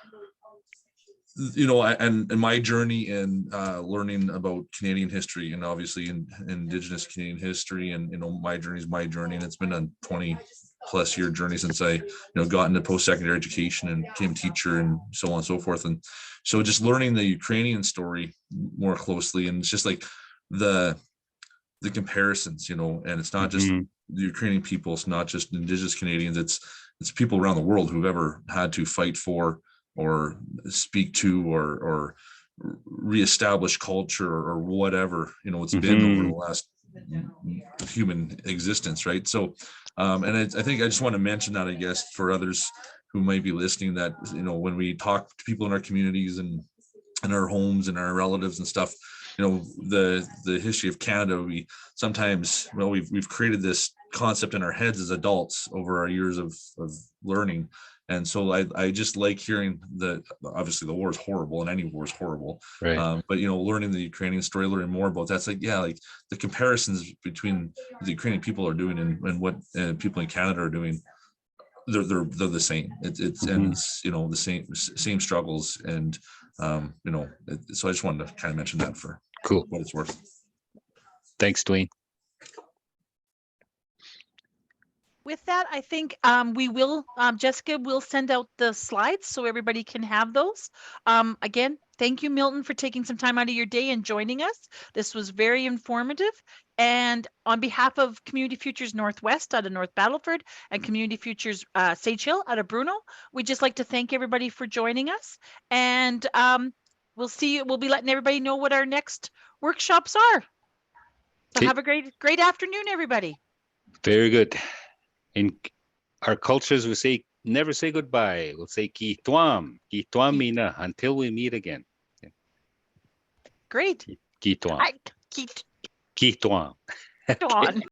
you know, and my journey in learning about Canadian history and obviously in Indigenous Canadian history, and, you know, my journey is my journey, and it's been a 20+ year journey since I, got into post-secondary education and became a teacher and so on and so forth. And so just learning the Ukrainian story more closely, and it's just like the comparisons, and it's not just the Ukrainian people, it's not just Indigenous Canadians, it's people around the world who've ever had to fight for or speak to or reestablish culture or whatever, it's been over the last human existence, right? So and I think I just want to mention that, I guess, for others who might be listening, that when we talk to people in our communities and in our homes and our relatives and stuff, the history of Canada, we sometimes, we've created this concept in our heads as adults over our years of learning. And so I just like hearing that obviously the war is horrible and any war is horrible, right? But learning the Ukrainian story, learning more about that's like the comparisons between the Ukrainian people are doing and what people in Canada are doing they're the same. It's and it's, you know, the same struggles, and you know, so I just wanted to kind of mention that for Cool. what it's worth. Thanks, Dwayne. With that, I think we will, Jessica will send out the slides so everybody can have those. Again, thank you, Milton, for taking some time out of your day and joining us. This was very informative. And on behalf of Community Futures Northwest out of North Battleford and Community Futures Sage Hill out of Bruno, we'd just like to thank everybody for joining us. And we'll be letting everybody know what our next workshops are. So Okay. have a great afternoon, everybody. Very good. In our cultures, we say never say goodbye. We'll say ki tuam mina, until we meet again. Great. Ki tuam. Keep Ki tuam. on.